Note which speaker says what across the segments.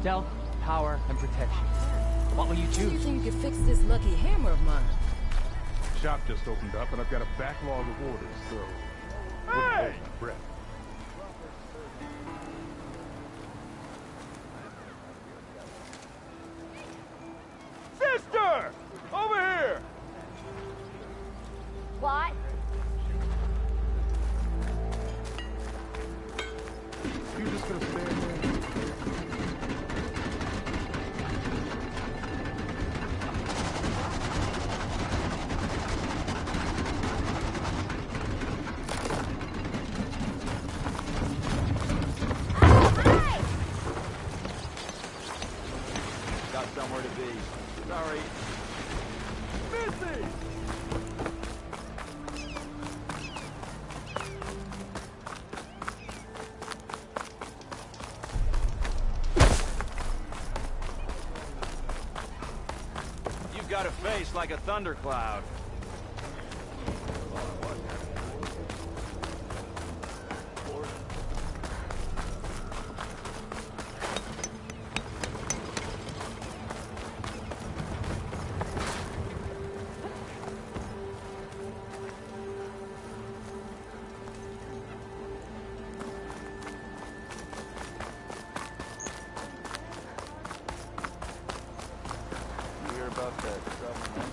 Speaker 1: Stealth, power, and protection. What will you
Speaker 2: Do you
Speaker 1: choose?
Speaker 2: think you could fix this lucky hammer of mine?
Speaker 3: Shop just opened up, and I've got a backlog of orders, so... Wouldn't hold my breath. Sister! Over here!
Speaker 4: What?
Speaker 3: You just gonna stand there?
Speaker 5: Got somewhere to be. Sorry.
Speaker 3: Missy!
Speaker 5: You've got a face like a thundercloud. You hear about that trouble, man?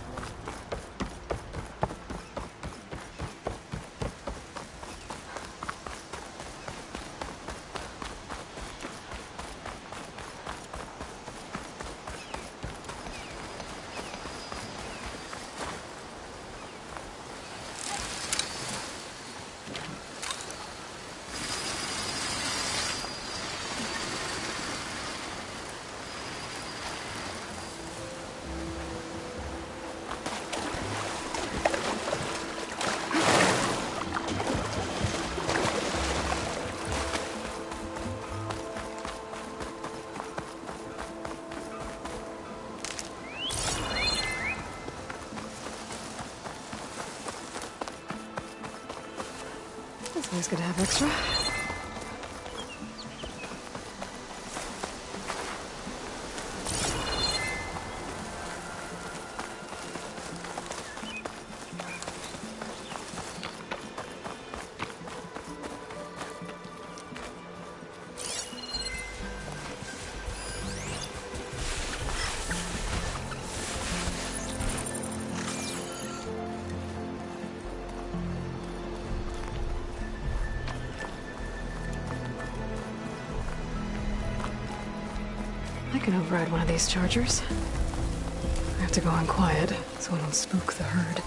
Speaker 2: It's always good to have extra. I can override one of these chargers. I have to go on quiet, so I don't spook the herd.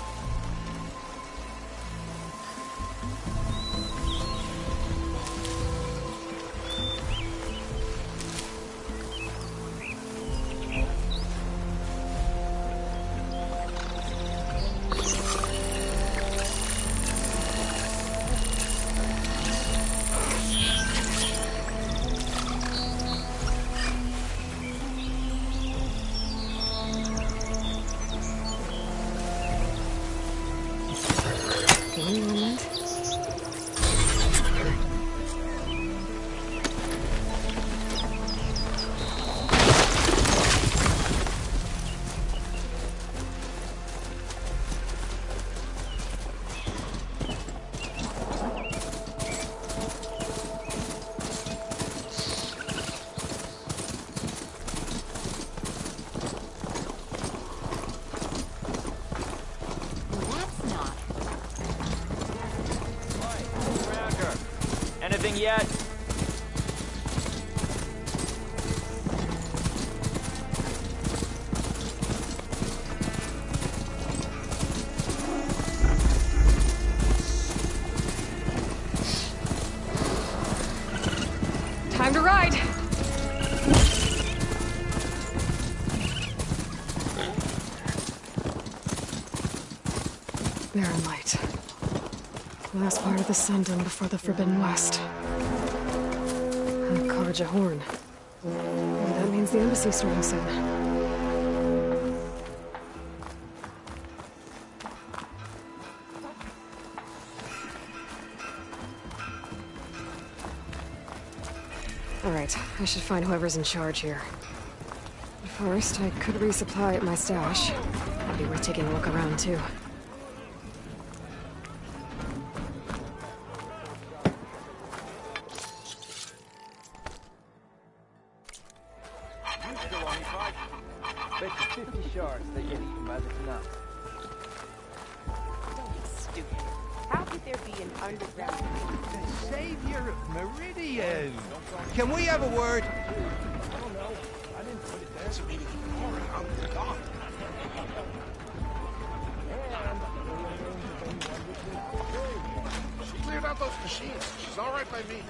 Speaker 2: Give me a moment.
Speaker 4: That's not.
Speaker 5: Anything yet?
Speaker 2: Time to ride! Barren light. Last part of the Sundom before the Forbidden West. And Karja Horn. Maybe that means the embassy's starting soon. Alright, I should find whoever's in charge here. But first, I could resupply at my stash. It'd be worth taking a look around, too.
Speaker 1: Bet you 50 shards they get eaten by the Canucks.
Speaker 4: Don't be stupid. How could there be an underground?
Speaker 6: The savior of Meridian. Can we have a word?
Speaker 7: She cleared out those machines. She's all right by me.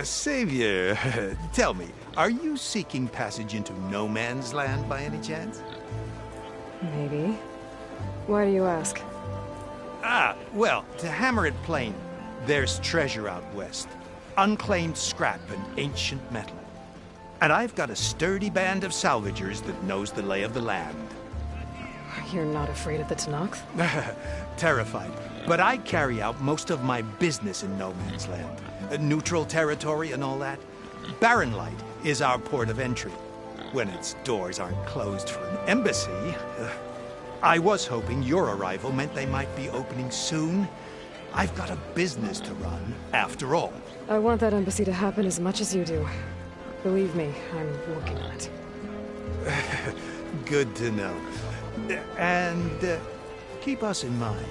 Speaker 6: Savior, tell me, are you seeking passage into no man's land by any chance?
Speaker 2: Maybe. Why do you ask?
Speaker 6: Well, to hammer it plain, there's treasure out west. Unclaimed scrap and ancient metal. And I've got a sturdy band of salvagers that knows the lay of the land.
Speaker 2: You're not afraid of the Tanakh?
Speaker 6: Terrified. But I carry out most of my business in no man's land. Neutral territory and all that. Barren Light is our port of entry. When its doors aren't closed for an embassy. I was hoping your arrival meant they might be opening soon. I've got a business to run, after all.
Speaker 2: I want that embassy to happen as much as you do. Believe me, I'm working on it.
Speaker 6: Good to know. And keep us in mind.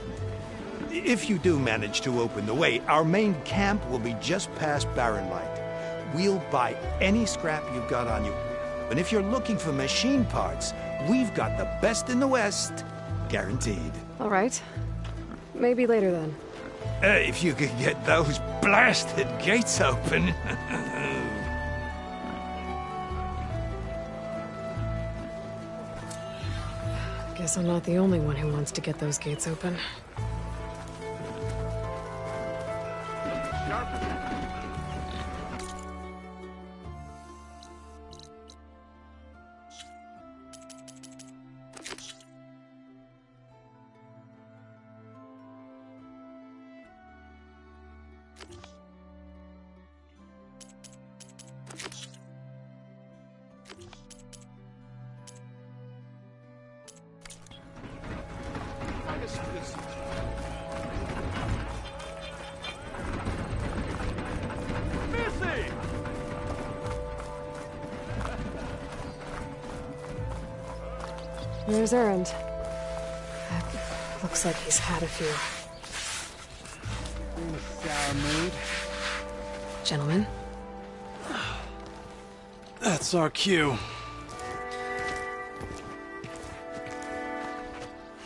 Speaker 6: If you do manage to open the way, our main camp will be just past Barren Light. We'll buy any scrap you've got on you. And if you're looking for machine parts, we've got the best in the West. Guaranteed.
Speaker 2: All right. Maybe later then.
Speaker 6: If you could get those blasted gates open.
Speaker 2: Guess I'm not the only one who wants to get those gates open. There's Erend. Looks like he's had a few.
Speaker 1: In a sour mood.
Speaker 2: Gentlemen?
Speaker 5: That's our cue.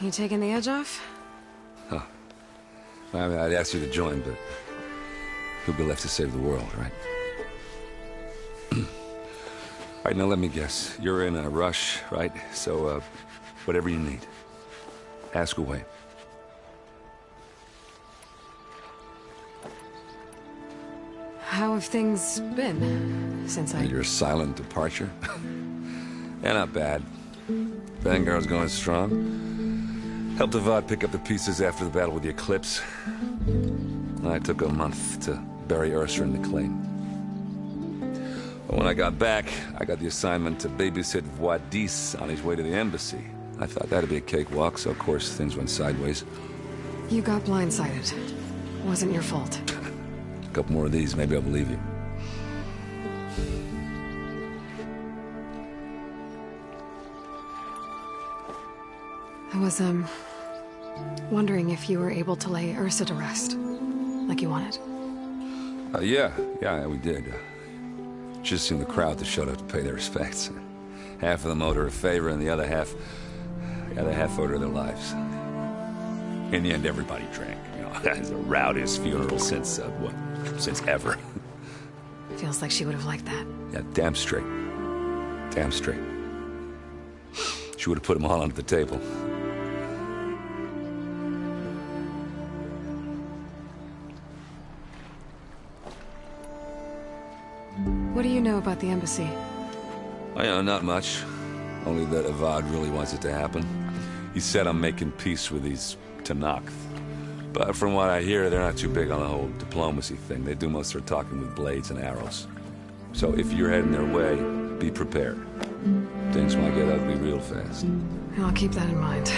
Speaker 2: You taking the edge off?
Speaker 8: I mean, I'd ask you to join, but who'd be left to save the world, right? All right, now let me guess. You're in a rush, right? So, whatever you need, ask away.
Speaker 2: How have things been since
Speaker 8: Your silent departure? Yeah, not bad. Vanguard's going strong. Helped Avad pick up the pieces after the battle with the Eclipse. I took a month to bury Ursa in the claim. But when I got back, I got the assignment to babysit Wadis on his way to the embassy. I thought that'd be a cakewalk, so of course things went sideways.
Speaker 2: You got blindsided. Wasn't your fault.
Speaker 8: A couple more of these, maybe I'll believe you.
Speaker 2: I was, wondering if you were able to lay Ursa to rest, like you wanted.
Speaker 8: Yeah, we did. Just seemed the crowd that showed up to pay their respects. Half of them owed her a favor, and the other half owed her their lives. In the end, everybody drank. You know, it's the rowdiest funeral since ever.
Speaker 2: Feels like she would have liked that.
Speaker 8: Yeah, damn straight. Damn straight. She would have put them all onto the table.
Speaker 2: What do you know about the embassy?
Speaker 8: Well, you know, not much. Only that Avad really wants it to happen. He's set on making peace with these Tenakth. But from what I hear, they're not too big on the whole diplomacy thing. They do most of their talking with blades and arrows. So if you're heading their way, be prepared. Things might get ugly real fast.
Speaker 2: I'll keep that in mind.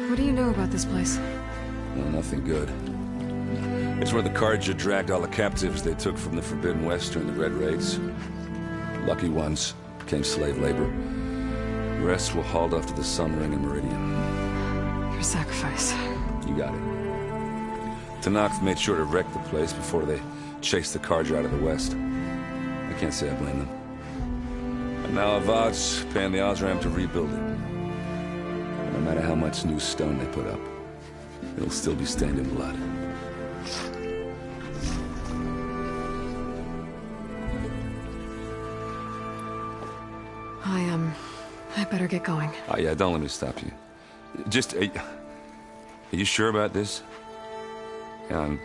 Speaker 2: What do you know about this place?
Speaker 8: Well, nothing good. It's where the Carja dragged all the captives they took from the Forbidden West during the Red Raids. Lucky ones became slave labor. The rest were hauled off to the Sun Ring and Meridian.
Speaker 2: For sacrifice.
Speaker 8: You got it. Tenakth made sure to wreck the place before they chased the Carja out of the West. I can't say I blame them. And now Avad's paying the Osram to rebuild it. And no matter how much new stone they put up, it'll still be stained in blood.
Speaker 2: I better get going.
Speaker 8: Oh, yeah, don't let me stop you. Just, are you sure about this? Yeah, I'm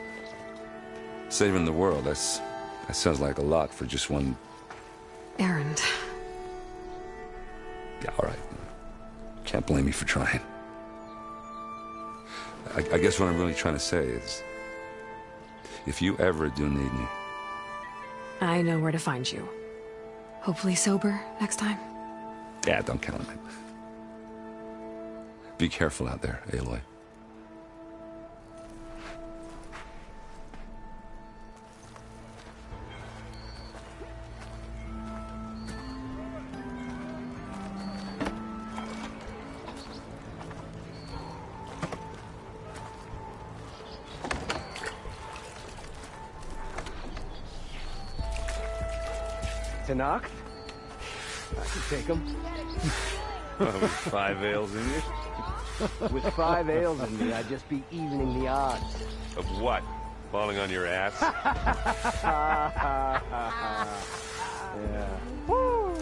Speaker 8: saving the world. That sounds like a lot for just one...
Speaker 2: Errand.
Speaker 8: Yeah, all right. Can't blame me for trying. I guess what I'm really trying to say is, if you ever do need me...
Speaker 2: I know where to find you. Hopefully sober next time.
Speaker 8: Yeah, don't count on it. Be careful out there, Aloy.
Speaker 1: Tenakth? I can take them.
Speaker 8: With 5 ales in you?
Speaker 1: With 5 ales in me, I'd just be evening the odds.
Speaker 8: Of what? Falling on your ass?
Speaker 1: Yeah. Woo!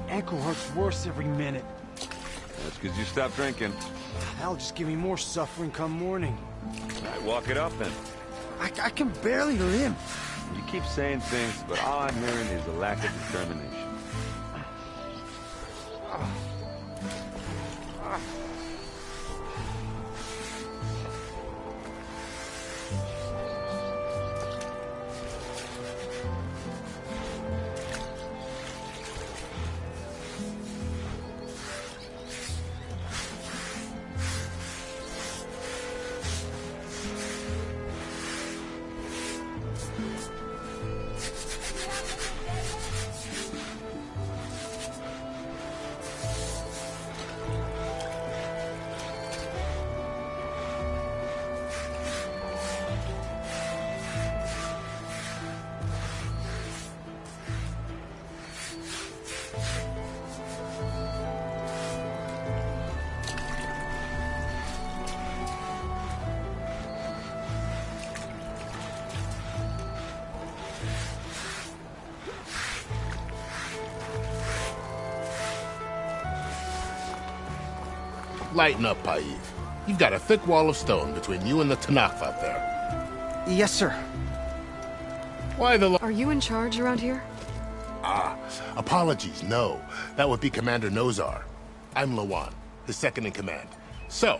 Speaker 9: Ankle hurts worse every minute.
Speaker 8: That's because you stopped drinking.
Speaker 9: That'll just give me more suffering come morning.
Speaker 8: All right, walk it up then.
Speaker 9: I can barely limp.
Speaker 8: You keep saying things, but all I'm hearing is a lack of determination.
Speaker 7: Lighten up, Paiv. You've got a thick wall of stone between you and the Tenakth out there.
Speaker 9: Yes, sir.
Speaker 7: Why the...
Speaker 2: Are you in charge around here?
Speaker 7: Apologies, no. That would be Commander Nozar. I'm Lawan, his second in command. So,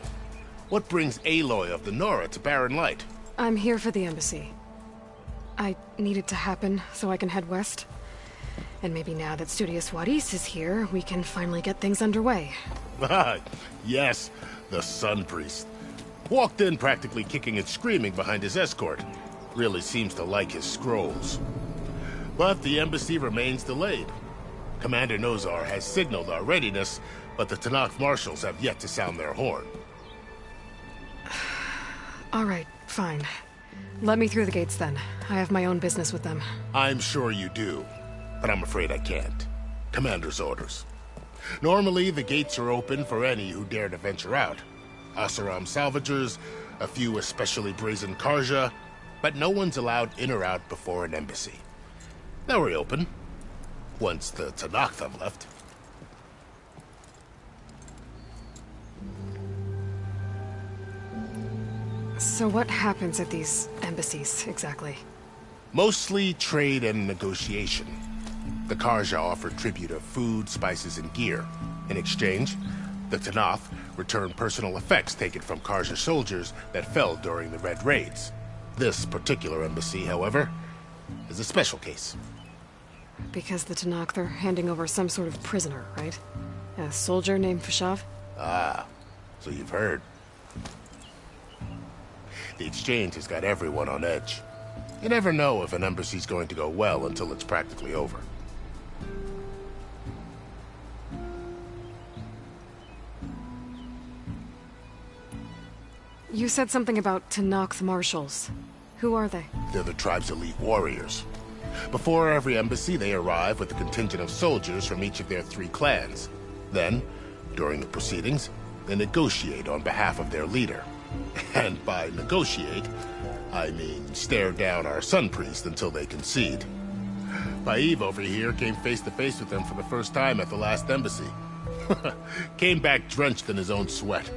Speaker 7: what brings Aloy of the Nora to Barren Light?
Speaker 2: I'm here for the embassy. I need it to happen so I can head west. And maybe now that Studious Wadis is here, we can finally get things underway.
Speaker 7: Yes, the Sun Priest. Walked in practically kicking and screaming behind his escort. Really seems to like his scrolls. But the embassy remains delayed. Commander Nozar has signaled our readiness, but the Tenakth marshals have yet to sound their horn.
Speaker 2: All right, fine. Let me through the gates then. I have my own business with them.
Speaker 7: I'm sure you do, but I'm afraid I can't. Commander's orders. Normally, the gates are open for any who dare to venture out. Oseram salvagers, a few especially brazen Karja, but no one's allowed in or out before an embassy. Now we're open, once the Tenakth have left.
Speaker 2: So what happens at these embassies, exactly?
Speaker 7: Mostly trade and negotiation. The Karja offer tribute of food, spices, and gear. In exchange, the Tenakth return personal effects taken from Karja soldiers that fell during the Red Raids. This particular embassy, however, is a special case.
Speaker 2: Because the Tenakth are handing over some sort of prisoner, right? A soldier named Fashav?
Speaker 7: Ah, so you've heard. The exchange has got everyone on edge. You never know if an embassy's going to go well until it's practically over.
Speaker 2: You said something about Tenakth marshals. Who are they?
Speaker 7: They're the tribe's elite warriors. Before every embassy, they arrive with a contingent of soldiers from each of their 3 clans. Then, during the proceedings, they negotiate on behalf of their leader. And by negotiate, I mean stare down our Sun Priest until they concede. Baive over here came face to face with them for the first time at the last embassy. Came back drenched in his own sweat.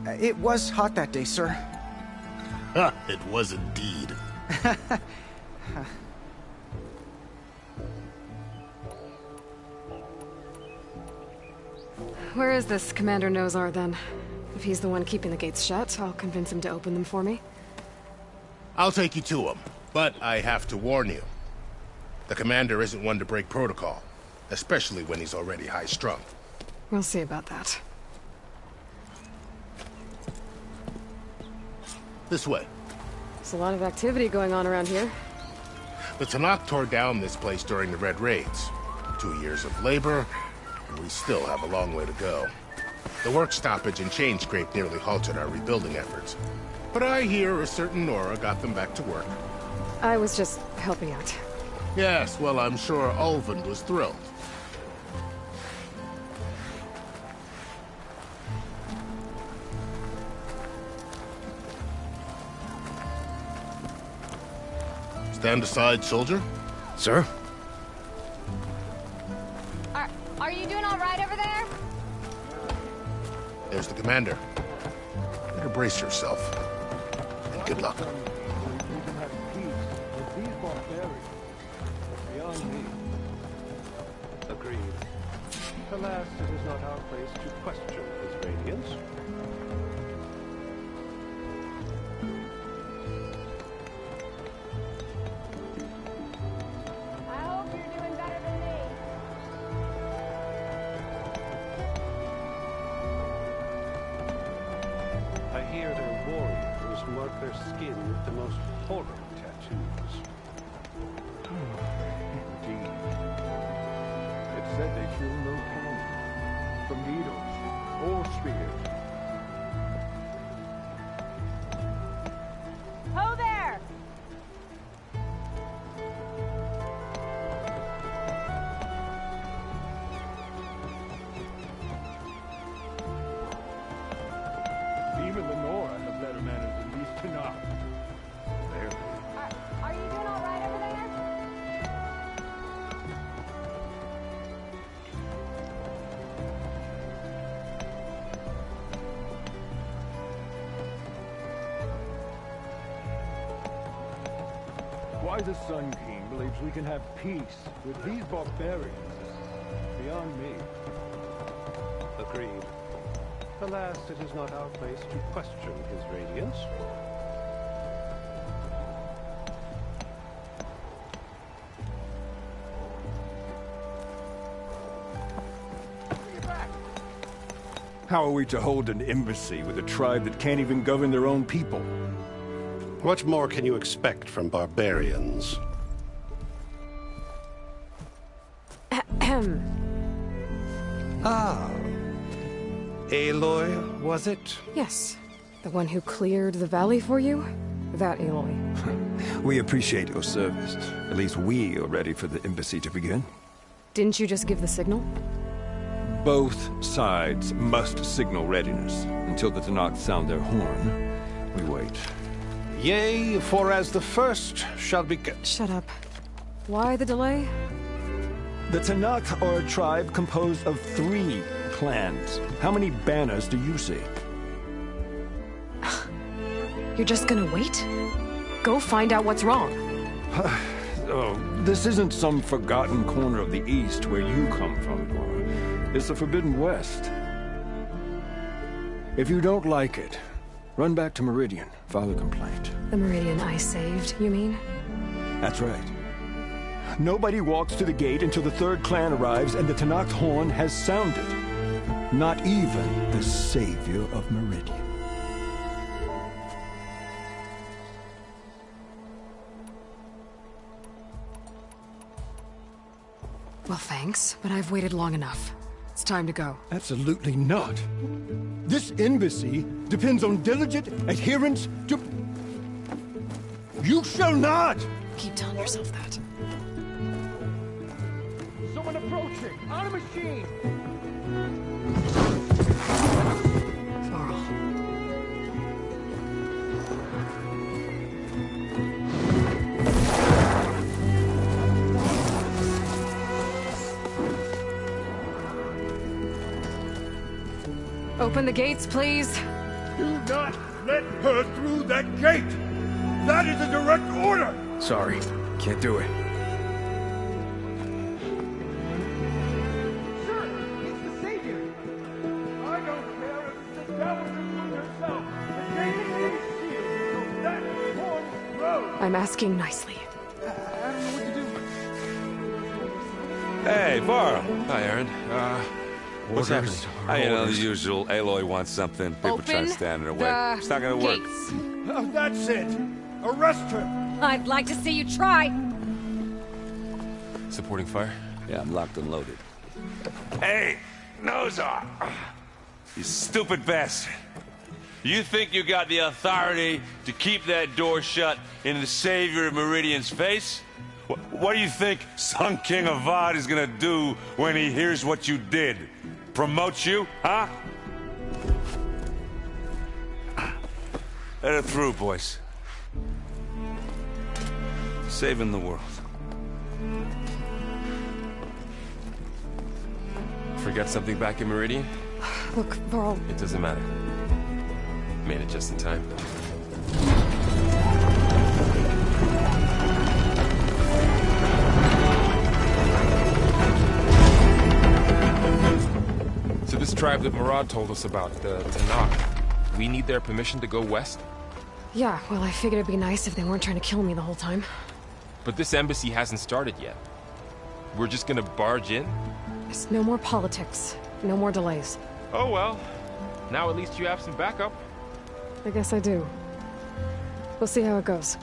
Speaker 9: It was hot that day, sir.
Speaker 7: It was indeed.
Speaker 2: Where is this Commander Nozar, then? If he's the one keeping the gates shut, I'll convince him to open them for me.
Speaker 7: I'll take you to him, but I have to warn you. The commander isn't one to break protocol, especially when he's already high-strung.
Speaker 2: We'll see about that.
Speaker 7: This way.
Speaker 2: There's a lot of activity going on around here.
Speaker 7: The Tenakth tore down this place during the Red Raids. 2 years of labor, and we still have a long way to go. The work stoppage and chain scrape nearly halted our rebuilding efforts. But I hear a certain Nora got them back to work.
Speaker 2: I was just helping out.
Speaker 7: Yes, well, I'm sure Ulvund was thrilled. Stand aside, soldier.
Speaker 10: Sir?
Speaker 11: Are you doing all right over there?
Speaker 7: There's the commander. Better brace yourself. And good luck.
Speaker 3: We can have peace with these barbarians. Beyond me.
Speaker 12: Agreed. Alas, it is not our place to question his radiance.
Speaker 11: I hope you're doing better than me.
Speaker 12: I hear their warriors mark their skin with the most horrid tattoos.
Speaker 3: Indeed. It said they feel no pain from needles or spears.
Speaker 11: Ho there!
Speaker 3: Even the Nora have better manners than these Tenakth. There.
Speaker 11: Are you doing all right over there?
Speaker 3: Why the Sun King believes we can have peace with these barbarians is beyond me.
Speaker 12: Agreed. Alas, it is not our place to question his radiance.
Speaker 3: How are we to hold an embassy with a tribe that can't even govern their own people?
Speaker 10: What more can you expect from barbarians?
Speaker 6: Ah. Aloy, was it?
Speaker 2: Yes. The one who cleared the valley for you? that Aloy.
Speaker 13: We appreciate your service. At least we are ready for the embassy to begin.
Speaker 2: Didn't you just give the signal?
Speaker 13: Both sides must signal readiness. Until the Tenakth sound their horn, we wait.
Speaker 10: Yea, for as the first shall be...
Speaker 2: Shut up. Why the delay?
Speaker 13: The Tenakth are a tribe composed of 3 clans. How many banners do you see?
Speaker 2: You're just gonna wait? Go find out what's wrong.
Speaker 13: Oh, this isn't some forgotten corner of the East where you come from, Dora. It's the Forbidden West. If you don't like it, run back to Meridian, file a complaint.
Speaker 2: The Meridian I saved, you mean?
Speaker 13: That's right. Nobody walks to the gate until the 3rd clan arrives and the Tenakth horn has sounded. Not even the savior of Meridian.
Speaker 2: Well, thanks, but I've waited long enough. It's time to go.
Speaker 13: Absolutely not. This embassy depends on diligent adherence to... You shall not!
Speaker 2: Keep telling yourself that.
Speaker 3: Someone approaching! On a machine!
Speaker 2: Varl. Open the gates, please.
Speaker 3: Do not let her through that gate! That is a direct order!
Speaker 9: Sorry, can't do it.
Speaker 3: Sir, he's the savior! I don't care if it's the devil who herself! The gate is sealed, so that horn grows!
Speaker 2: I'm asking nicely.
Speaker 3: I don't know what to do.
Speaker 8: Hey, Varl.
Speaker 9: Hi, Aaron.
Speaker 8: What's happening? You know, the usual. Aloy wants something. People trying to stand in her way. It's not gonna work.
Speaker 3: Oh, that's it! Arrest her!
Speaker 11: I'd like to see you try.
Speaker 9: Supporting fire?
Speaker 8: Yeah, I'm locked and loaded. Hey, Nozar! You stupid bastard. You think you got the authority to keep that door shut in the savior of Meridian's face? What do you think Sun King Avad is gonna do when he hears what you did? Promote you, huh? Let it through, boys. Saving the world.
Speaker 9: Forget something back in Meridian?
Speaker 2: Look, Varl.
Speaker 9: It doesn't matter. Made it just in time. So this tribe that Murad told us about, the Tenakth, we need their permission to go west?
Speaker 2: Yeah, well, I figured it'd be nice if they weren't trying to kill me the whole time.
Speaker 9: But this embassy hasn't started yet. We're just gonna barge in?
Speaker 2: There's no more politics. No more delays.
Speaker 9: Oh well. Now at least you have some backup.
Speaker 2: I guess I do. We'll see how it goes.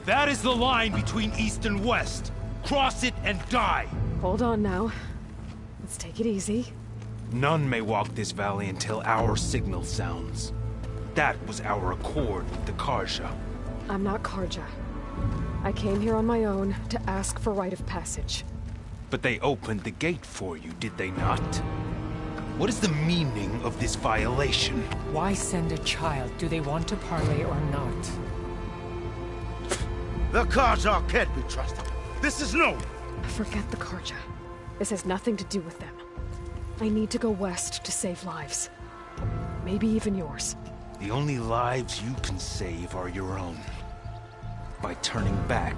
Speaker 6: That is the line between East and West. Cross it and die.
Speaker 2: Hold on now. Let's take it easy.
Speaker 6: None may walk this valley until our signal sounds. That was our accord with the Carja.
Speaker 2: I'm not Carja. I came here on my own to ask for rite of passage.
Speaker 6: But they opened the gate for you, did they not? What is the meaning of this violation?
Speaker 14: Why send a child? Do they want to parley or not?
Speaker 3: The Carja can't be trusted. This is known.
Speaker 2: Forget the Carja. This has nothing to do with them. I need to go west to save lives. Maybe even yours.
Speaker 6: The only lives you can save are your own. By turning back.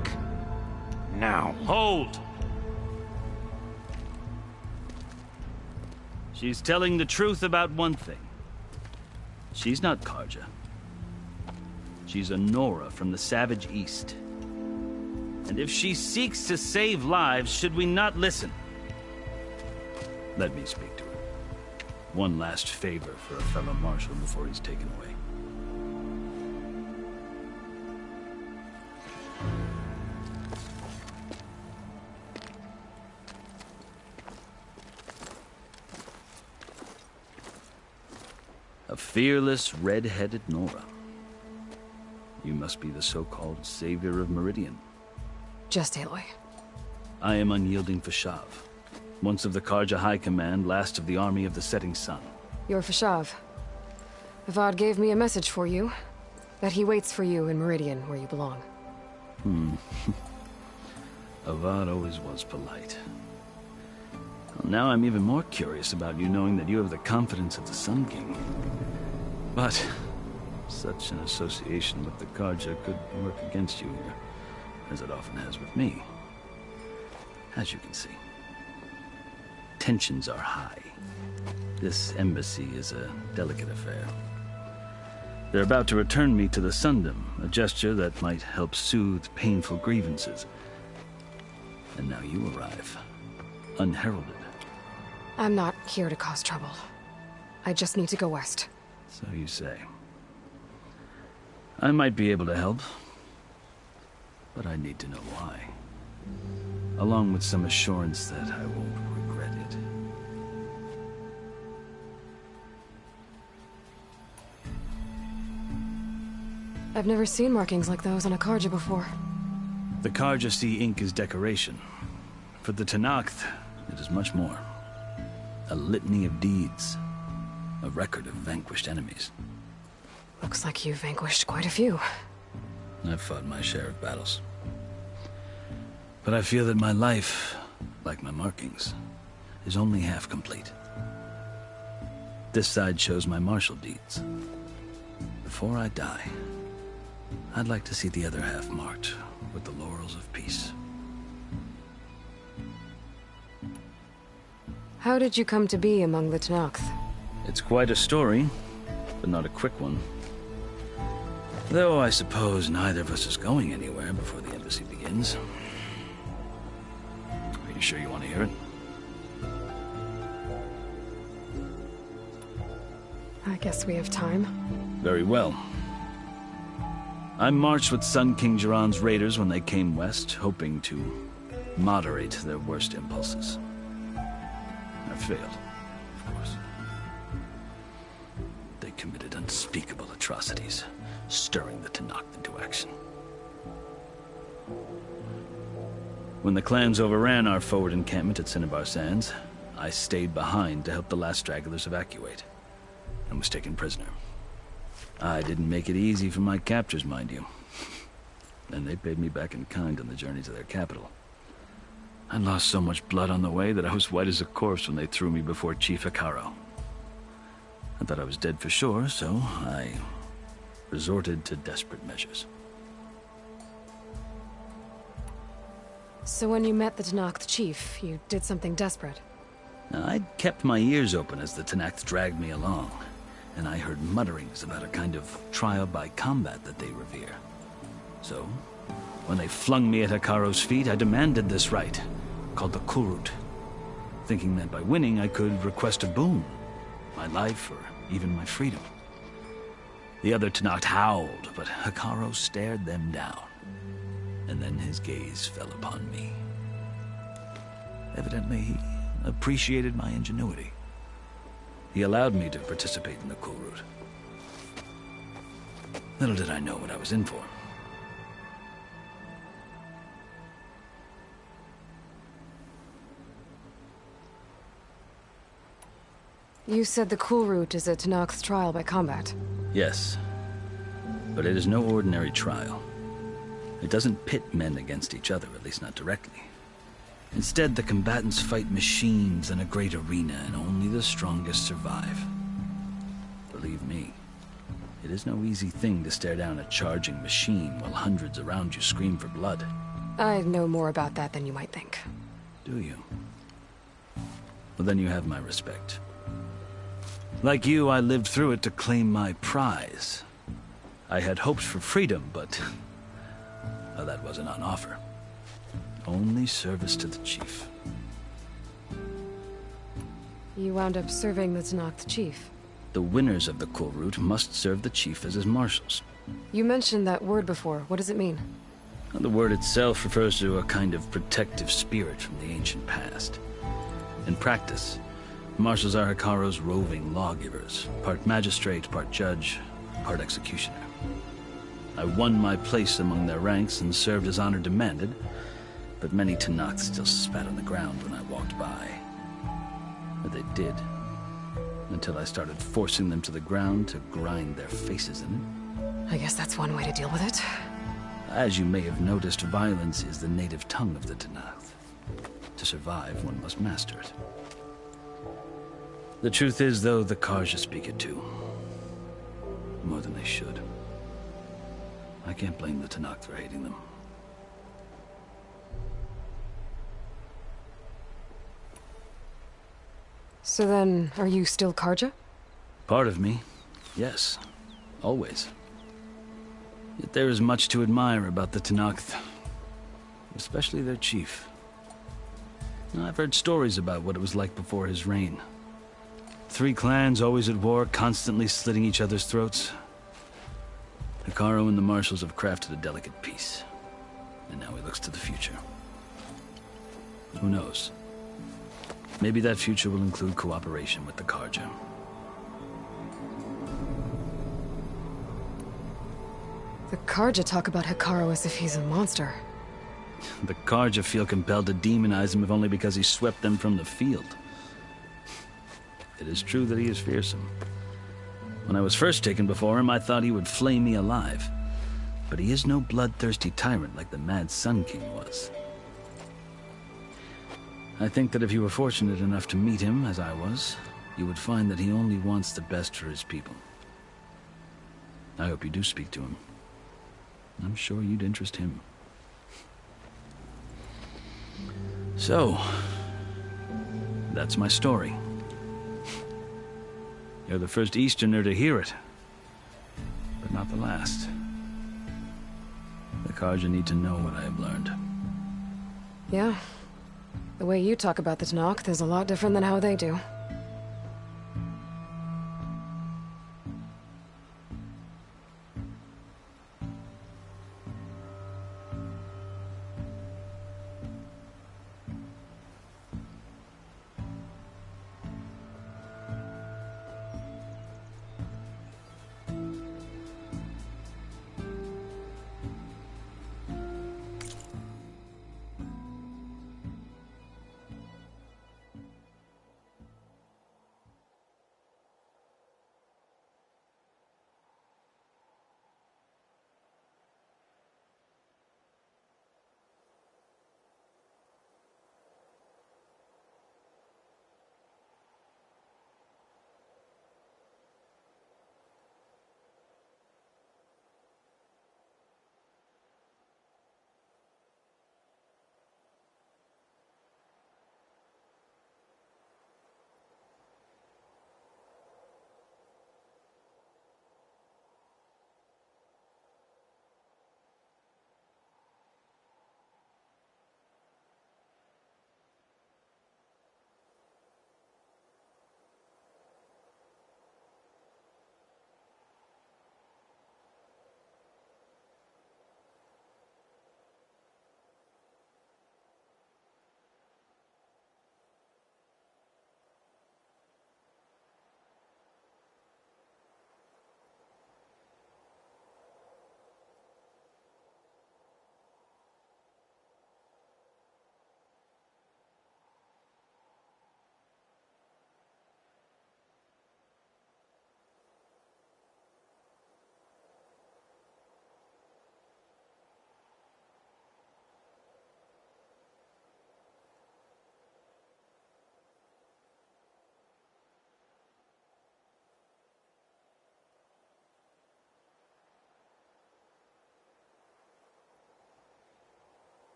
Speaker 6: Now.
Speaker 15: Hold! She's telling the truth about one thing. She's not Carja. She's a Nora from the Savage East. And if she seeks to save lives, should we not listen? Let me speak to her. One last favor for a fellow marshal before he's taken away. A fearless, red-headed Nora. You must be the so-called savior of Meridian.
Speaker 2: Just Aloy.
Speaker 15: I am unyielding Fashav. Once of the Carja High Command, last of the army of the Setting Sun.
Speaker 2: You're Fashav. Avad gave me a message for you. That he waits for you in Meridian, where you belong.
Speaker 15: Avad always was polite. Well, now I'm even more curious about you knowing that you have the confidence of the Sun King. But such an association with the Carja could work against you here, as it often has with me. As you can see, tensions are high. This embassy is a delicate affair. They're about to return me to the Sundom, a gesture that might help soothe painful grievances. And now you arrive, unheralded.
Speaker 2: I'm not here to cause trouble. I just need to go west.
Speaker 15: So you say. I might be able to help, but I need to know why. Along with some assurance that I won't regret it.
Speaker 2: I've never seen markings like those on a Carja before.
Speaker 15: The Carja see ink as decoration. For the Tenakth, it is much more. A litany of deeds. A record of vanquished enemies.
Speaker 2: Looks like you've vanquished quite a few.
Speaker 15: I've fought my share of battles. But I feel that my life, like my markings, is only half complete. This side shows my martial deeds. Before I die, I'd like to see the other half marked with the laurels of peace.
Speaker 2: How did you come to be among the Tenakth?
Speaker 15: It's quite a story, but not a quick one. Though I suppose neither of us is going anywhere before the embassy begins. Are you sure you want to hear it?
Speaker 2: I guess we have time.
Speaker 15: Very well. I marched with Sun King Jiran's raiders when they came west, hoping to moderate their worst impulses. I failed, of course. They committed unspeakable atrocities, stirring the Tenakth into action. When the clans overran our forward encampment at Cinnabar Sands, I stayed behind to help the last stragglers evacuate, and was taken prisoner. I didn't make it easy for my captors, mind you. And they paid me back in kind on the journey to their capital. I lost so much blood on the way that I was white as a corpse when they threw me before Chief Hekarro. I thought I was dead for sure, so I resorted to desperate measures.
Speaker 2: So when you met the Tenakth chief, you did something desperate?
Speaker 15: Now, I'd kept my ears open as the Tenakth dragged me along, and I heard mutterings about a kind of trial by combat that they revere. So, when they flung me at Hekarro's feet, I demanded this rite, called the Kulrut, thinking that by winning I could request a boon, my life or even my freedom. The other Tenakth howled, but Hekarro stared them down, and then his gaze fell upon me. Evidently, he appreciated my ingenuity. He allowed me to participate in the Kulrut. Little did I know what I was in for.
Speaker 2: You said the Cool Route is a Tenakth's trial by combat.
Speaker 15: Yes. But it is no ordinary trial. It doesn't pit men against each other, at least not directly. Instead, the combatants fight machines in a great arena, and only the strongest survive. Believe me, it is no easy thing to stare down a charging machine while hundreds around you scream for blood.
Speaker 2: I know more about that than you might think.
Speaker 15: Do you? Well, then you have my respect. Like you, I lived through it to claim my prize. I had hoped for freedom, but well, that wasn't on offer. Only service to the chief.
Speaker 2: You wound up serving the Tenakth chief.
Speaker 15: The winners of the Cool Route must serve the chief as his marshals.
Speaker 2: You mentioned that word before. What does it mean?
Speaker 15: The word itself refers to a kind of protective spirit from the ancient past. In practice, marshals are Hekarro's roving lawgivers, part magistrate, part judge, part executioner. I won my place among their ranks and served as honor demanded, but many Tenakth still spat on the ground when I walked by. But they did, until I started forcing them to the ground to grind their faces in it.
Speaker 2: I guess that's one way to deal with it.
Speaker 15: As you may have noticed, violence is the native tongue of the Tenakth. To survive, one must master it. The truth is, though, the Carja speak it too. More than they should. I can't blame the Tenakth for hating them.
Speaker 2: So then, are you still Carja?
Speaker 15: Part of me, yes. Always. Yet there is much to admire about the Tenakth. Especially their chief. I've heard stories about what it was like before his reign. 3 clans always at war, constantly slitting each other's throats. Hekarro and the marshals have crafted a delicate peace. And now he looks to the future. Who knows? Maybe that future will include cooperation with the Carja.
Speaker 2: The Carja talk about Hekarro as if he's a monster.
Speaker 15: The Carja feel compelled to demonize him if only because he swept them from the field. It is true that he is fearsome. When I was first taken before him, I thought he would flay me alive. But he is no bloodthirsty tyrant like the Mad Sun King was. I think that if you were fortunate enough to meet him, as I was, you would find that he only wants the best for his people. I hope you do speak to him. I'm sure you'd interest him. So, that's my story. You're the first Easterner to hear it, but not the last. The Carja need to know what I have learned.
Speaker 2: Yeah. The way you talk about the Tenakth is a lot different than how they do.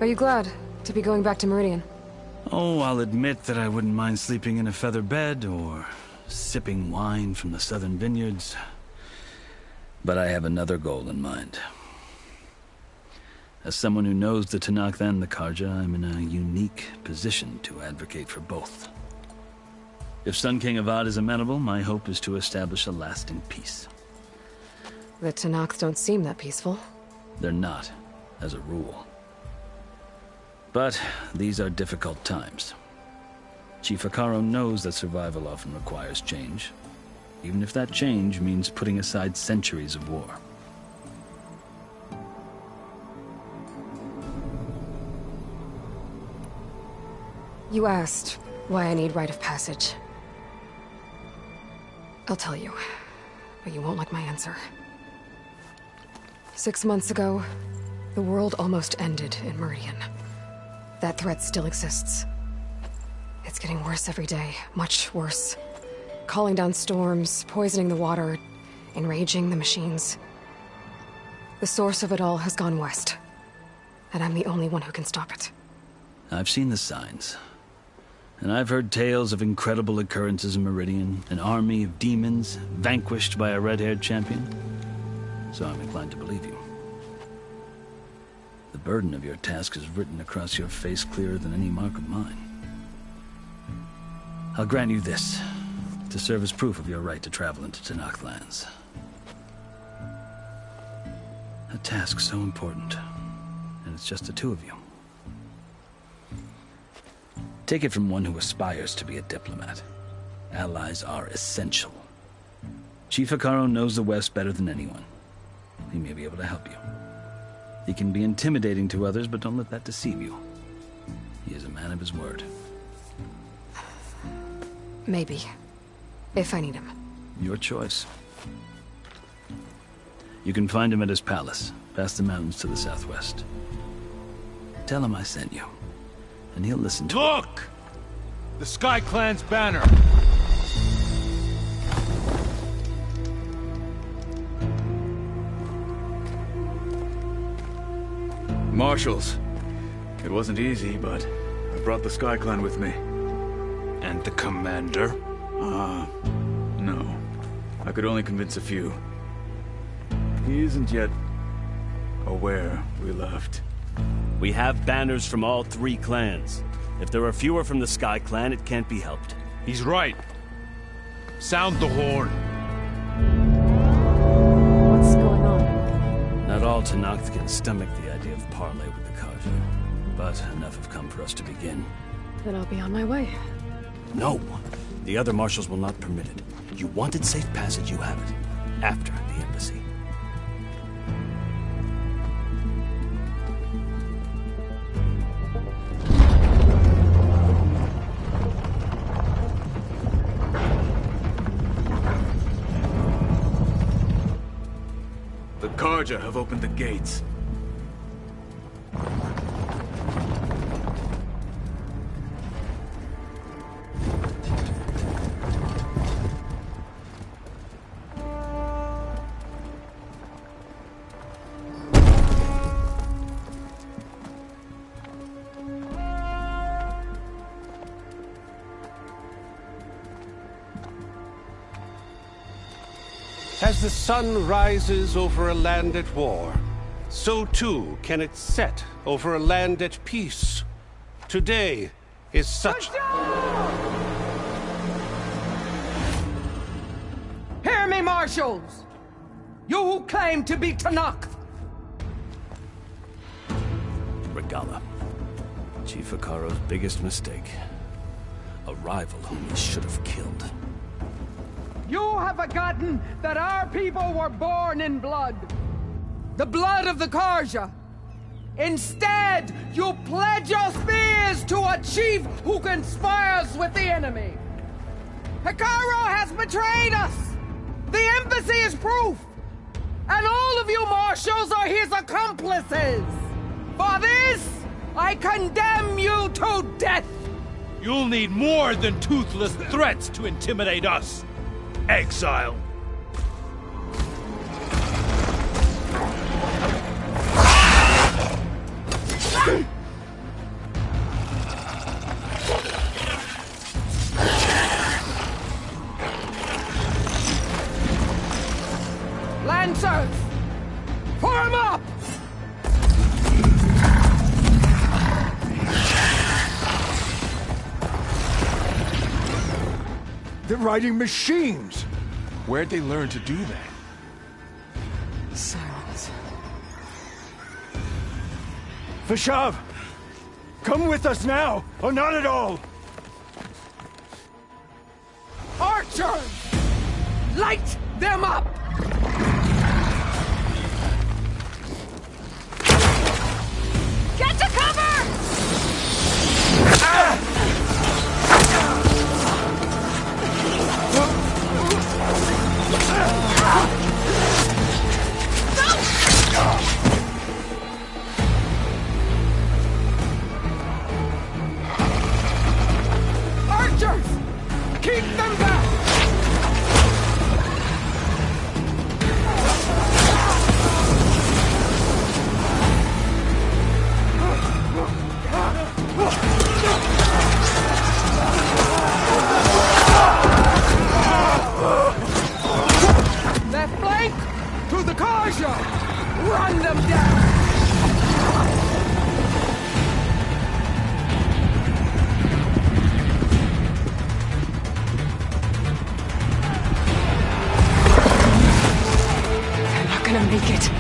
Speaker 2: Are you glad to be going back to Meridian?
Speaker 15: Oh, I'll admit that I wouldn't mind sleeping in a feather bed or sipping wine from the southern vineyards. But I have another goal in mind. As someone who knows the Tenakth and the Carja, I'm in a unique position to advocate for both. If Sun King Avad is amenable, my hope is to establish a lasting peace.
Speaker 2: The Tenakth don't seem that peaceful.
Speaker 15: They're not, as a rule. But these are difficult times. Chief Hekarro knows that survival often requires change, even if that change means putting aside centuries of war.
Speaker 2: You asked why I need rite of passage. I'll tell you, but you won't like my answer. 6 months ago, the world almost ended in Meridian. That threat still exists. It's getting worse every day, much worse. Calling down storms, poisoning the water, enraging the machines. The source of it all has gone west, and I'm the only one who can stop it.
Speaker 15: I've seen the signs. And I've heard tales of incredible occurrences in Meridian, an army of demons vanquished by a red-haired champion. So I'm inclined to believe you. The burden of your task is written across your face clearer than any mark of mine. I'll grant you this, to serve as proof of your right to travel into Tenakth lands. A task so important, and it's just the two of you. Take it from one who aspires to be a diplomat. Allies are essential. Chief Hekarro knows the West better than anyone. He may be able to help you. He can be intimidating to others, but don't let that deceive you. He is a man of his word.
Speaker 2: Maybe. If I need him.
Speaker 15: Your choice. You can find him at his palace, past the mountains to the southwest. Tell him I sent you, and he'll listen to
Speaker 5: Look! The Sky Clan's banner!
Speaker 16: Marshals. It wasn't easy, but I brought the Sky Clan with me.
Speaker 5: And the commander?
Speaker 16: No. I could only convince a few. He isn't yet aware we left.
Speaker 17: We have banners from all 3 clans. If there are fewer from the Sky Clan, it can't be helped.
Speaker 5: He's right. Sound the horn.
Speaker 2: What's going on?
Speaker 15: Not all Tenakth can stomach the idea of parley with the Carja, but enough have come for us to begin.
Speaker 2: Then I'll be on my way.
Speaker 17: No! The other marshals will not permit it. You wanted safe passage, you have it. After the embassy.
Speaker 16: The Carja have opened the gates.
Speaker 10: As the sun rises over a land at war, so too can it set over a land at peace. Today is such...
Speaker 18: Hear me, marshals! You who claim to be Tenakth!
Speaker 17: Regalla. Chief Hekarro's biggest mistake. A rival whom he should have killed.
Speaker 18: You have forgotten that our people were born in blood. The blood of the Carja. Instead, you pledge your spears to a chief who conspires with the enemy. Hekarro has betrayed us. The embassy is proof. And all of you marshals are his accomplices. For this, I condemn you to death.
Speaker 5: You'll need more than toothless threats to intimidate us. Exile.
Speaker 18: Lancers! Form up!
Speaker 13: They're riding machines!
Speaker 9: Where'd they learn to do that?
Speaker 2: Silence.
Speaker 13: Vashav! Come with us now, or not at all!
Speaker 18: Archers! Light them up!
Speaker 11: Get to cover!
Speaker 18: Archers! Keep them back! Left flank! To the Karja! Run them down!
Speaker 2: They're not gonna make it.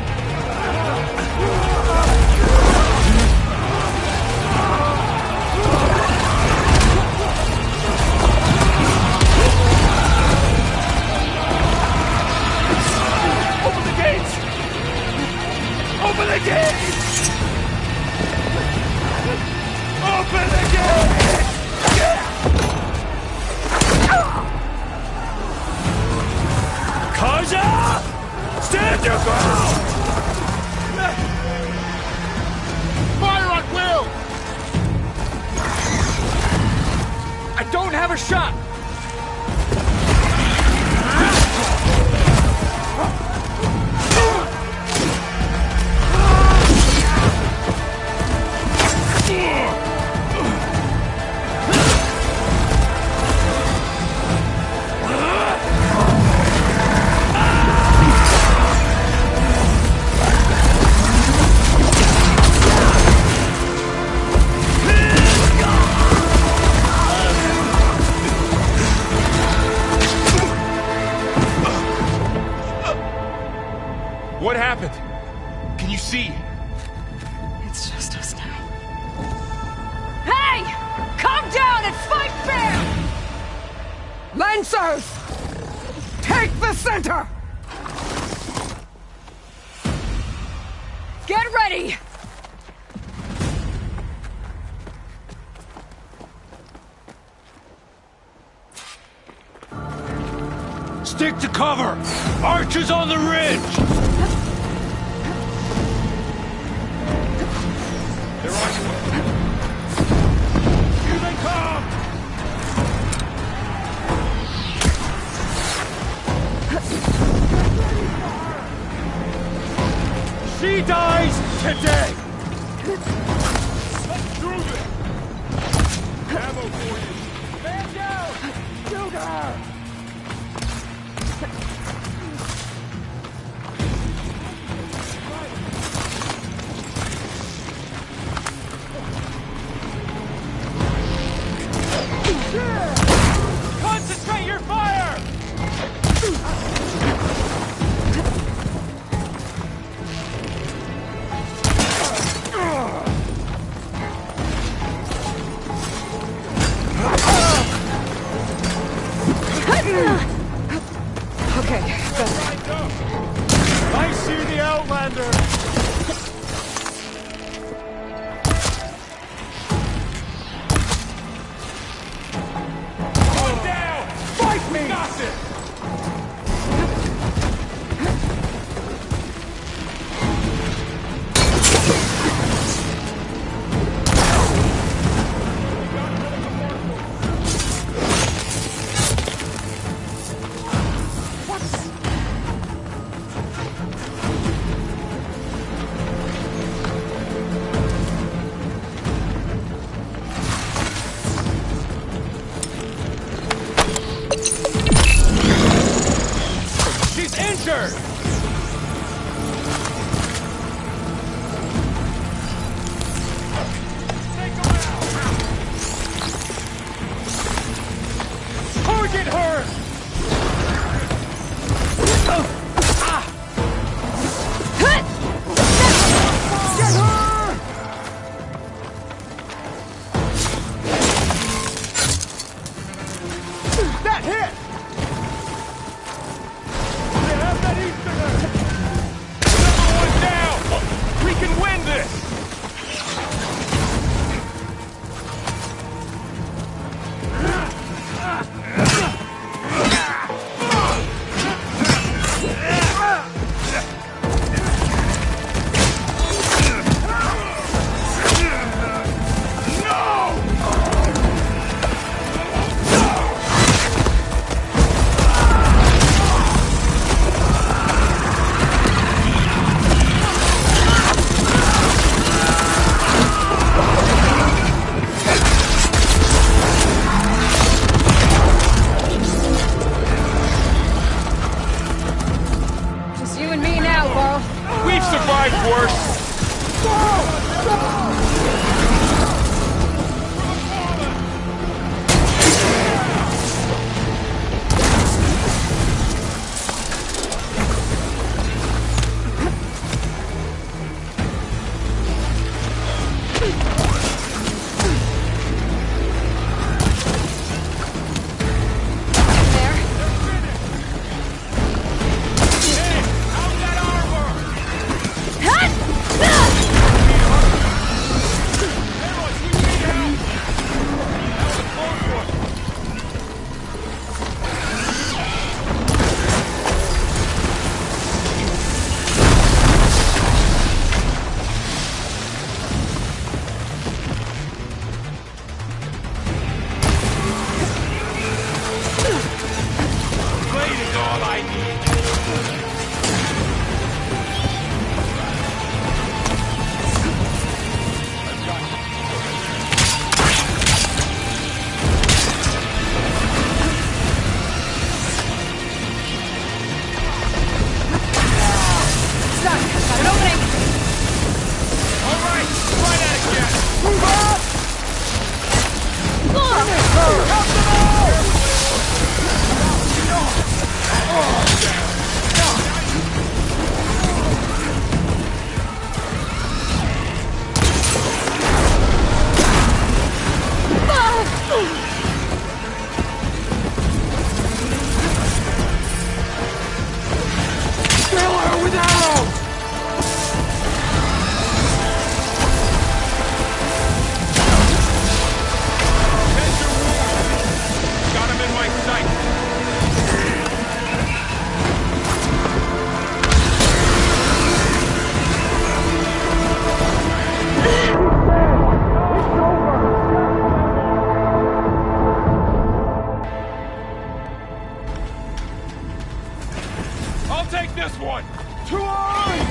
Speaker 3: Open the gates! Open the gates! Open the gates!
Speaker 5: Karja! Stand your ground!
Speaker 3: Fire on will! I don't have a shot!
Speaker 9: What happened? Can you see?
Speaker 2: It's just us now.
Speaker 11: Hey! Calm down and fight fair!
Speaker 18: Lancers! Take the center!
Speaker 11: Get ready!
Speaker 5: Stick to cover! Archers on the ridge!
Speaker 3: They're on your way. Here they come! She dies today! Let's do this! Ammo for you! Banjo! Shoot her! Concentrate your fire!
Speaker 2: Okay, better.
Speaker 3: I see the Outlander! One down! Fight me! Got it! She's injured!
Speaker 5: I need.
Speaker 11: Stuck. Got an opening.
Speaker 5: All right, try that again.
Speaker 11: Move up!
Speaker 3: Kill her with arrows!
Speaker 5: Got him in my sight. I'll take this one.
Speaker 3: To arms!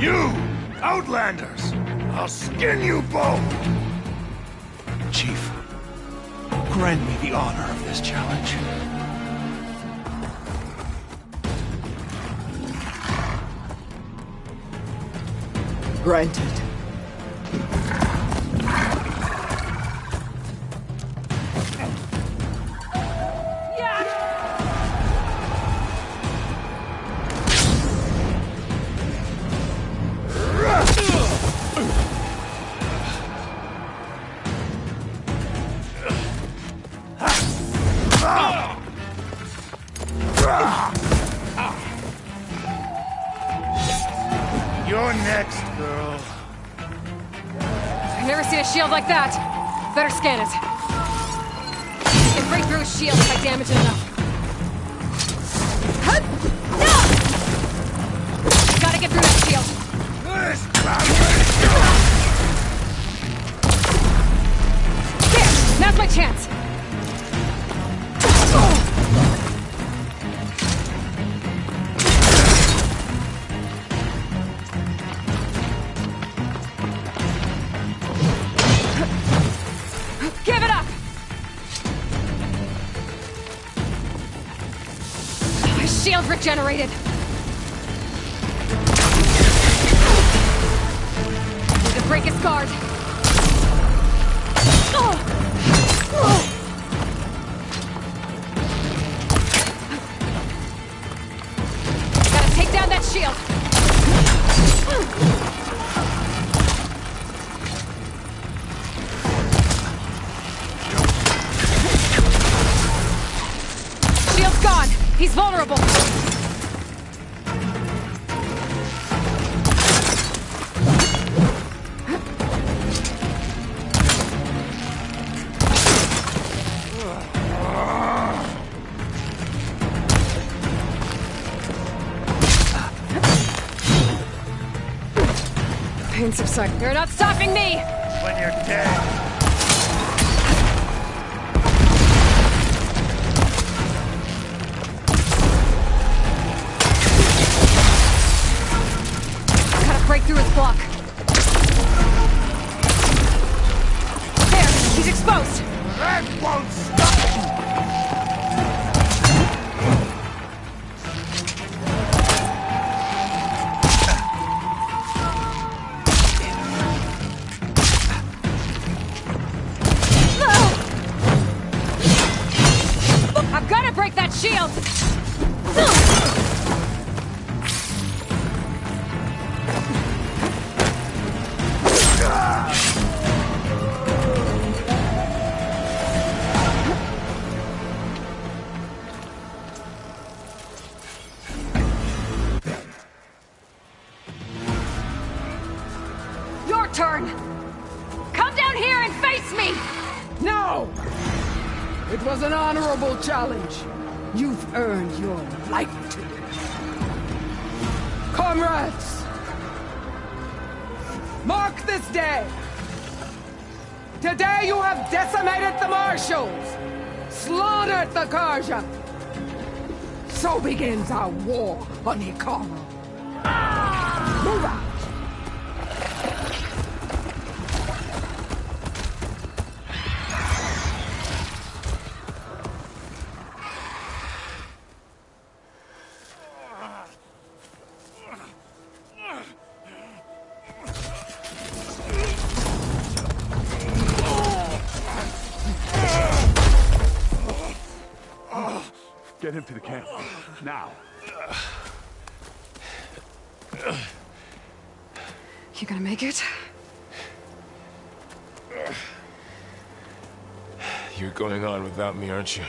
Speaker 5: You, Outlanders! I'll skin you both!
Speaker 6: Chief, grant me the honor of this challenge.
Speaker 18: Granted.
Speaker 7: next, girl?
Speaker 2: I've never seen a shield like that. Better scan it. I can break through a shield if I damage it enough. Gotta get through that shield. There! Now's my chance. Give it up! My shield regenerated. Need to break his guard. Gotta take down that shield. Shield's gone. He's vulnerable. Pain subside. You're not stopping me!
Speaker 3: When you're dead.
Speaker 2: Break through his block. There! He's exposed!
Speaker 3: That won't stop
Speaker 2: I've got to break that shield! Your turn! Come down here and face me!
Speaker 18: No! It was an honorable challenge. You've earned your life today. Comrades! Mark this day! Today you have decimated the Marshals! Slaughtered the Karja! So begins our war on Hikaru. Move out!
Speaker 13: Get him to the camp. Now.
Speaker 2: You gonna make it?
Speaker 9: You're going on without me, aren't you?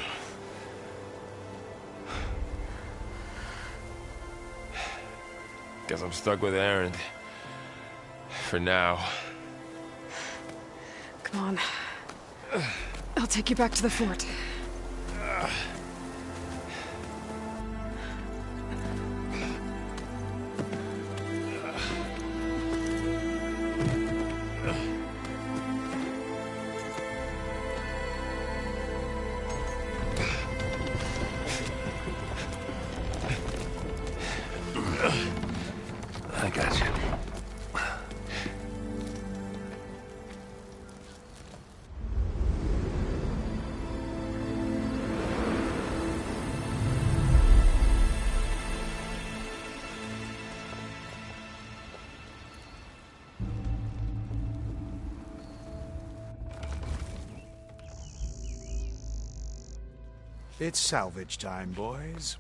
Speaker 9: Guess I'm stuck with Aaron. For now.
Speaker 2: Come on. I'll take you back to the fort.
Speaker 8: I got you.
Speaker 6: It's salvage time, boys.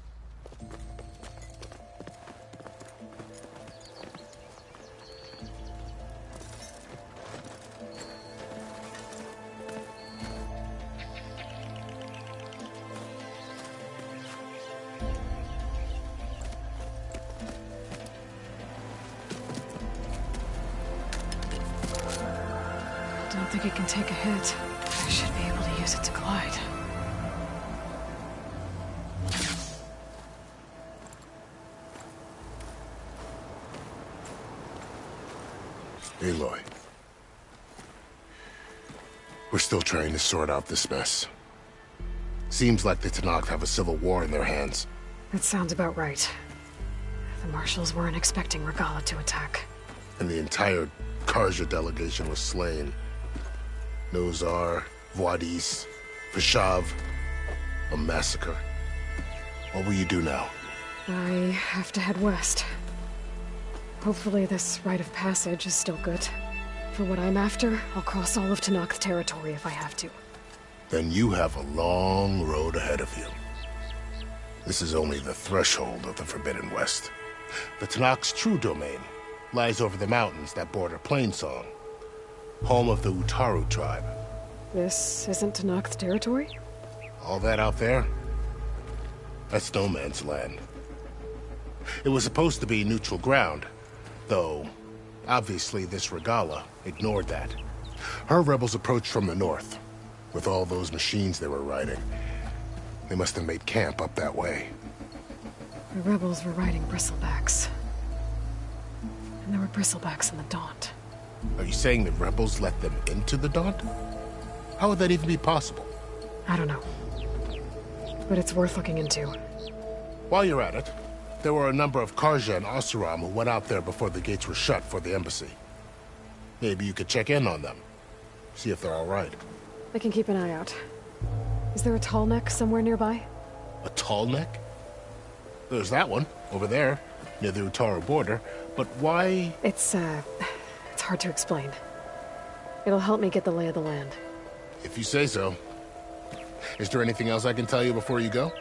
Speaker 2: like it can take a hit. I should be able to use it to glide.
Speaker 7: Aloy. We're still trying to sort out this mess. Seems like the Tenakth have a civil war in their hands.
Speaker 2: That sounds about right. The Marshals weren't expecting Regalla to attack.
Speaker 7: And the entire Carja delegation was slain. Nozar, Vuadis, Vashav. A massacre. What will you do now?
Speaker 2: I have to head west. Hopefully this rite of passage is still good. For what I'm after, I'll cross all of Tenakth territory if I have to.
Speaker 7: Then you have a long road ahead of you. This is only the threshold of the Forbidden West. The Tenakth's true domain lies over the mountains that border Plainsong, home of the Utaru tribe.
Speaker 2: This isn't Tenakth territory?
Speaker 7: All that out there? That's no man's land. It was supposed to be neutral ground, though obviously this Regalla ignored that. Her rebels approached from the north. With all those machines they were riding, they must have made camp up that way.
Speaker 2: The rebels were riding bristlebacks. And there were bristlebacks in the Daunt.
Speaker 7: Are you saying the rebels let them into the Daunt? How would that even be possible?
Speaker 2: I don't know. But it's worth looking into.
Speaker 7: While you're at it, there were a number of Carja and Oseram who went out there before the gates were shut for the embassy. Maybe you could check in on them. See if they're all right.
Speaker 2: I can keep an eye out. Is there a tall neck somewhere nearby?
Speaker 7: A tall neck? There's that one, over there, near the Utaru border. But why?
Speaker 2: It's hard to explain. It'll help me get the lay of the land.
Speaker 7: If you say so. Is there anything else I can tell you before you go?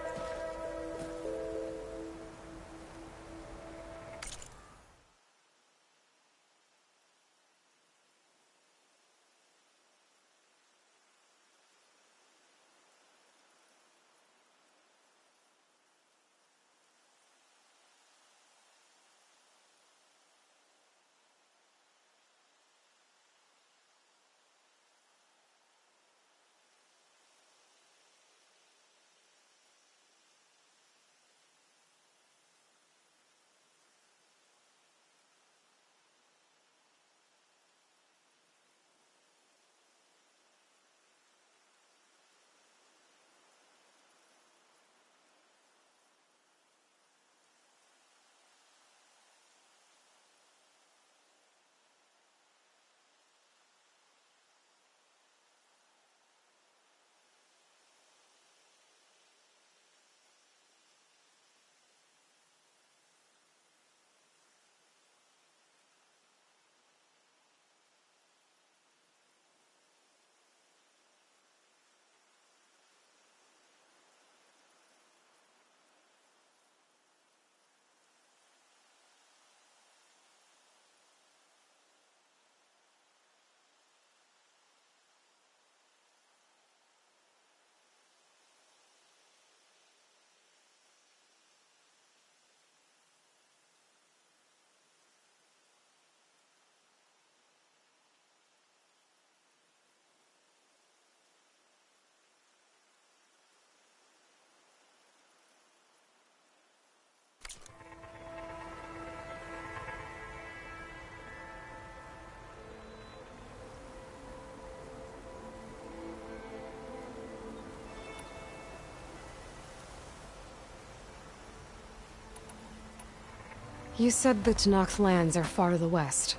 Speaker 2: You said the Tenakth lands are far to the west.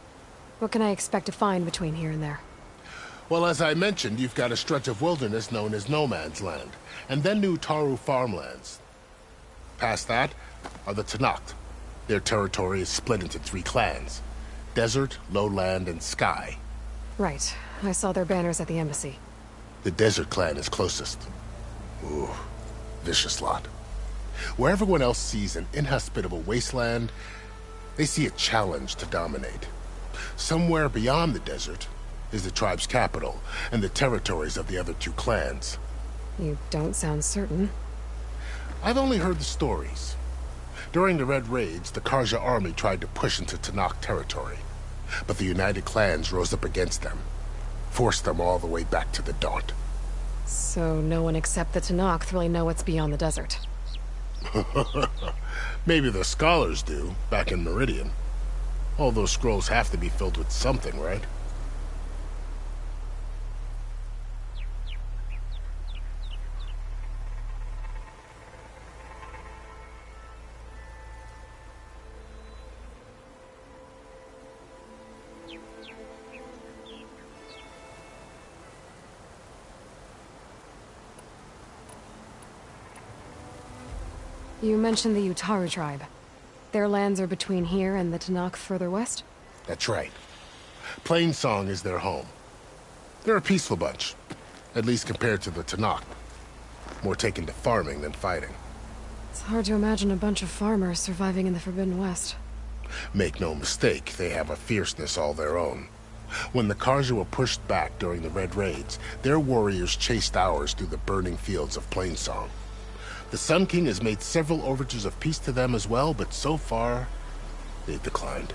Speaker 2: What can I expect to find between here and there?
Speaker 7: Well, as I mentioned, you've got a stretch of wilderness known as No Man's Land, and then New Utaru farmlands. Past that are the Tenakth. Their territory is split into 3 clans: Desert, Lowland, and Sky.
Speaker 2: Right. I saw their banners at the embassy.
Speaker 7: The Desert clan is closest. Ooh, vicious lot. Where everyone else sees an inhospitable wasteland, they see a challenge to dominate. Somewhere beyond the desert is the tribe's capital and the territories of the other 2 clans.
Speaker 2: You don't sound certain.
Speaker 7: I've only heard the stories. During the Red Raids, the Carja army tried to push into Tenakth territory, but the United Clans rose up against them. Force them all the way back to the Daunt.
Speaker 2: So no one except the Tenakth really know what's beyond the desert.
Speaker 7: Maybe the scholars do, back in Meridian. All those scrolls have to be filled with something, right?
Speaker 2: You mentioned the Utaru tribe. Their lands are between here and the Tenakth further west?
Speaker 7: That's right. Plainsong is their home. They're a peaceful bunch, at least compared to the Tenakth. More taken to farming than fighting.
Speaker 2: It's hard to imagine a bunch of farmers surviving in the Forbidden West.
Speaker 7: Make no mistake, they have a fierceness all their own. When the Carja were pushed back during the Red Raids, their warriors chased ours through the burning fields of Plainsong. The Sun King has made several overtures of peace to them as well, but so far, they've declined.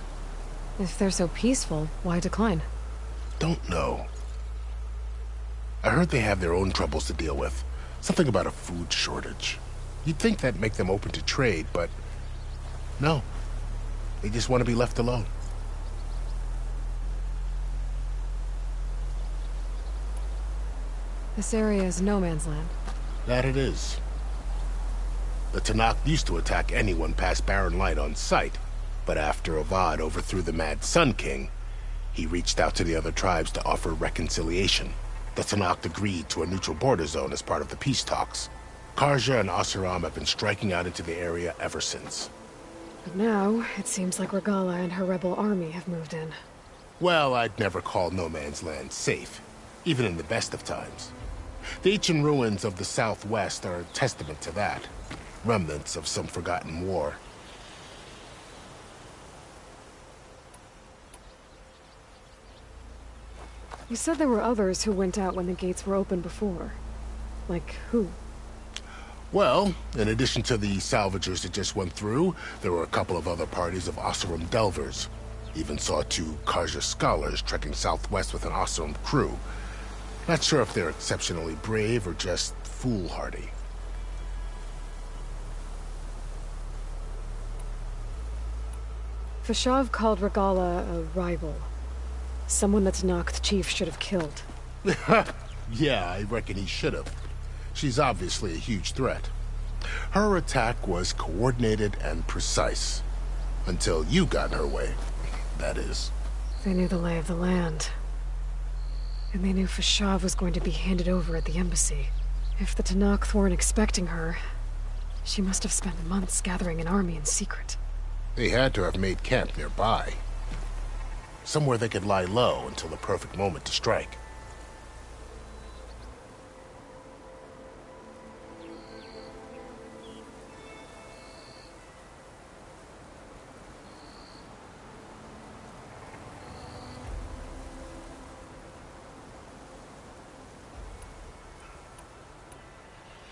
Speaker 2: If they're so peaceful, why decline?
Speaker 7: Don't know. I heard they have their own troubles to deal with. Something about a food shortage. You'd think that'd make them open to trade, but no. They just want to be left alone.
Speaker 2: This area is no man's land.
Speaker 7: That it is. The Tenakth used to attack anyone past Barren Light on sight, but after Avad overthrew the Mad Sun King, he reached out to the other tribes to offer reconciliation. The Tenakth agreed to a neutral border zone as part of the peace talks. Carja and Oseram have been striking out into the area ever since.
Speaker 2: But now, it seems like Regalla and her rebel army have moved in.
Speaker 7: Well, I'd never call no man's land safe, even in the best of times. The ancient ruins of the Southwest are a testament to that. Remnants of some forgotten war.
Speaker 2: You said there were others who went out when the gates were open before. Like who?
Speaker 7: Well, in addition to the salvagers that just went through, there were a couple of other parties of Oseram delvers. Even saw 2 Carja scholars trekking southwest with an Oseram crew. Not sure if they're exceptionally brave or just foolhardy.
Speaker 2: Fashav called Regalla a rival. Someone the Tenakth chief should have killed.
Speaker 7: Yeah, I reckon he should have. She's obviously a huge threat. Her attack was coordinated and precise. Until you got in her way, that is.
Speaker 2: They knew the lay of the land. And they knew Fashav was going to be handed over at the embassy. If the Tenakth weren't expecting her, she must have spent months gathering an army in secret.
Speaker 7: They had to have made camp nearby. Somewhere they could lie low until the perfect moment to strike.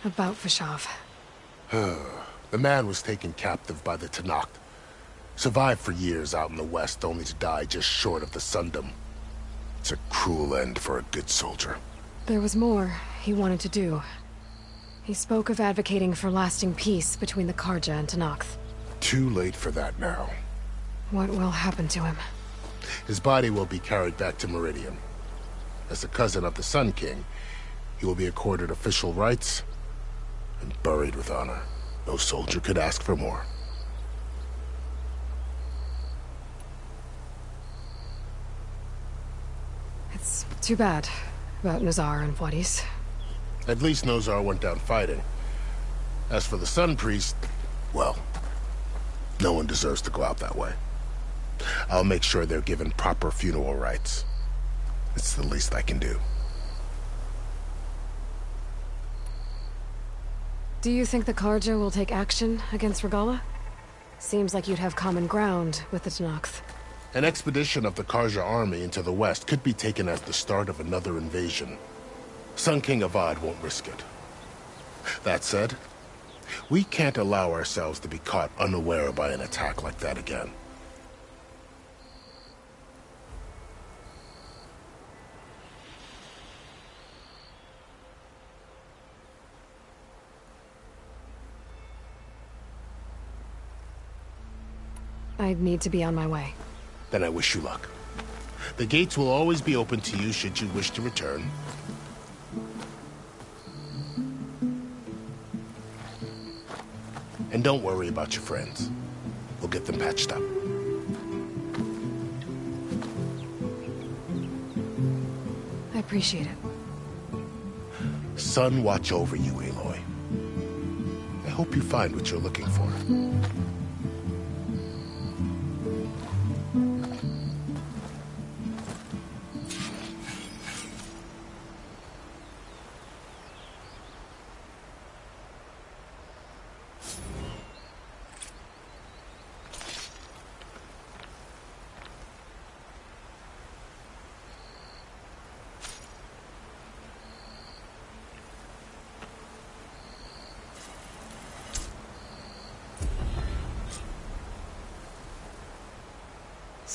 Speaker 2: About Fashav.
Speaker 7: The man was taken captive by the Tenakth. Survived for years out in the west, only to die just short of the Sundom. It's a cruel end for a good soldier.
Speaker 2: There was more he wanted to do. He spoke of advocating for lasting peace between the Carja and Tenakth.
Speaker 7: Too late for that now.
Speaker 2: What will happen to him?
Speaker 7: His body will be carried back to Meridian. As a cousin of the Sun King, he will be accorded official rights and buried with honor. No soldier could ask for more.
Speaker 2: It's too bad about Nazar and Wadis.
Speaker 7: At least Nozar went down fighting. As for the Sun Priest, well, no one deserves to go out that way. I'll make sure they're given proper funeral rites. It's the least I can do.
Speaker 2: Do you think the Carja will take action against Regalla? Seems like you'd have common ground with the Tenakth.
Speaker 7: An expedition of the Carja army into the west could be taken as the start of another invasion. Sun King Avad won't risk it. That said, we can't allow ourselves to be caught unaware by an attack like that again.
Speaker 2: I'd need to be on my way.
Speaker 7: Then I wish you luck. The gates will always be open to you should you wish to return. And don't worry about your friends. We'll get them patched up.
Speaker 2: I appreciate it.
Speaker 7: Sun watch over you, Aloy. I hope you find what you're looking for.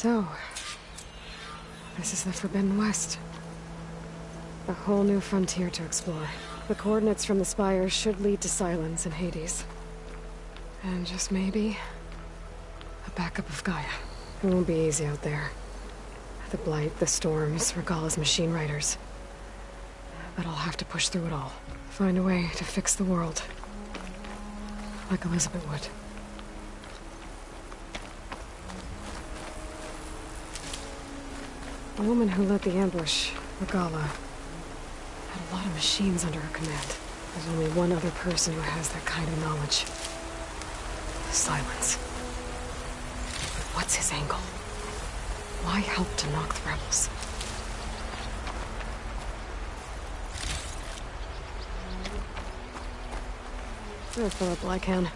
Speaker 2: So, this is the Forbidden West. A whole new frontier to explore. The coordinates from the spires should lead to Silence and Hades. And just maybe, a backup of Gaia. It won't be easy out there. The Blight, the Storms, Regalla's machine riders. But I'll have to push through it all. Find a way to fix the world. Like Elizabeth would. The woman who led the ambush, Regalla, had a lot of machines under her command. There's only one other person who has that kind of knowledge. Silence. But what's his angle? Why help to knock the rebels? I'll fill up all I can.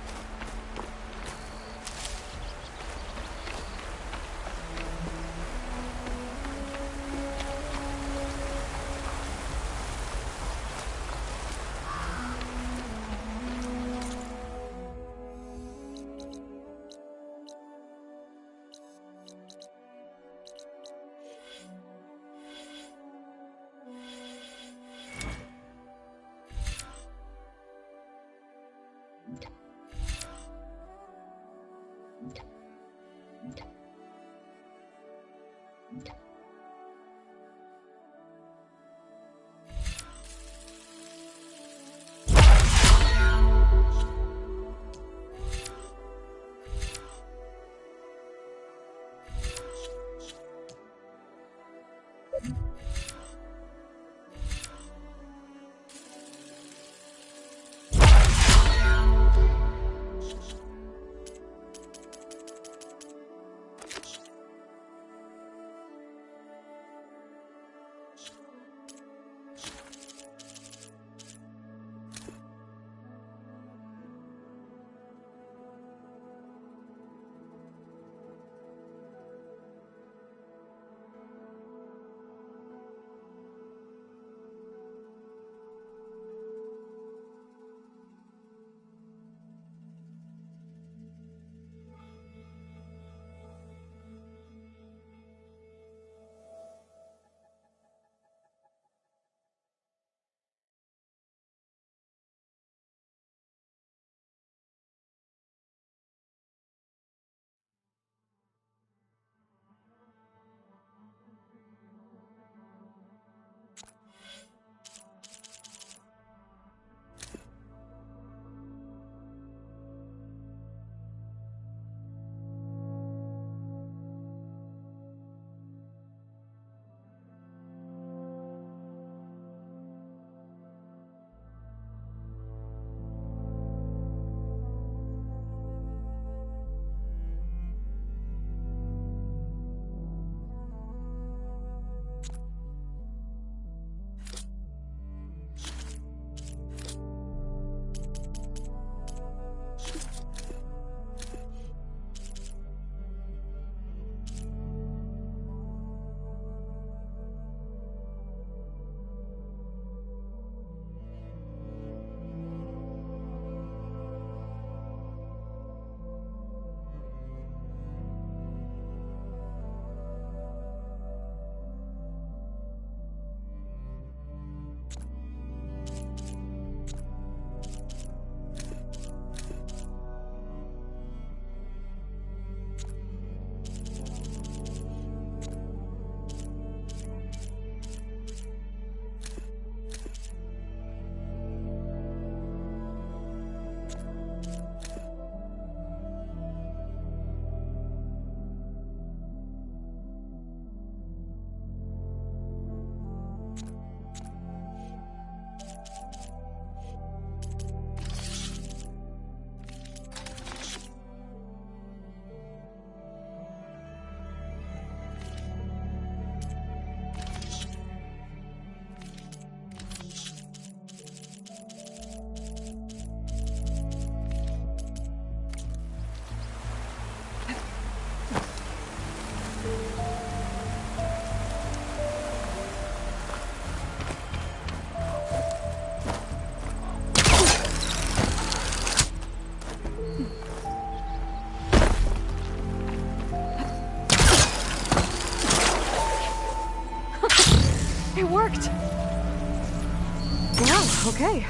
Speaker 2: Whew, okay.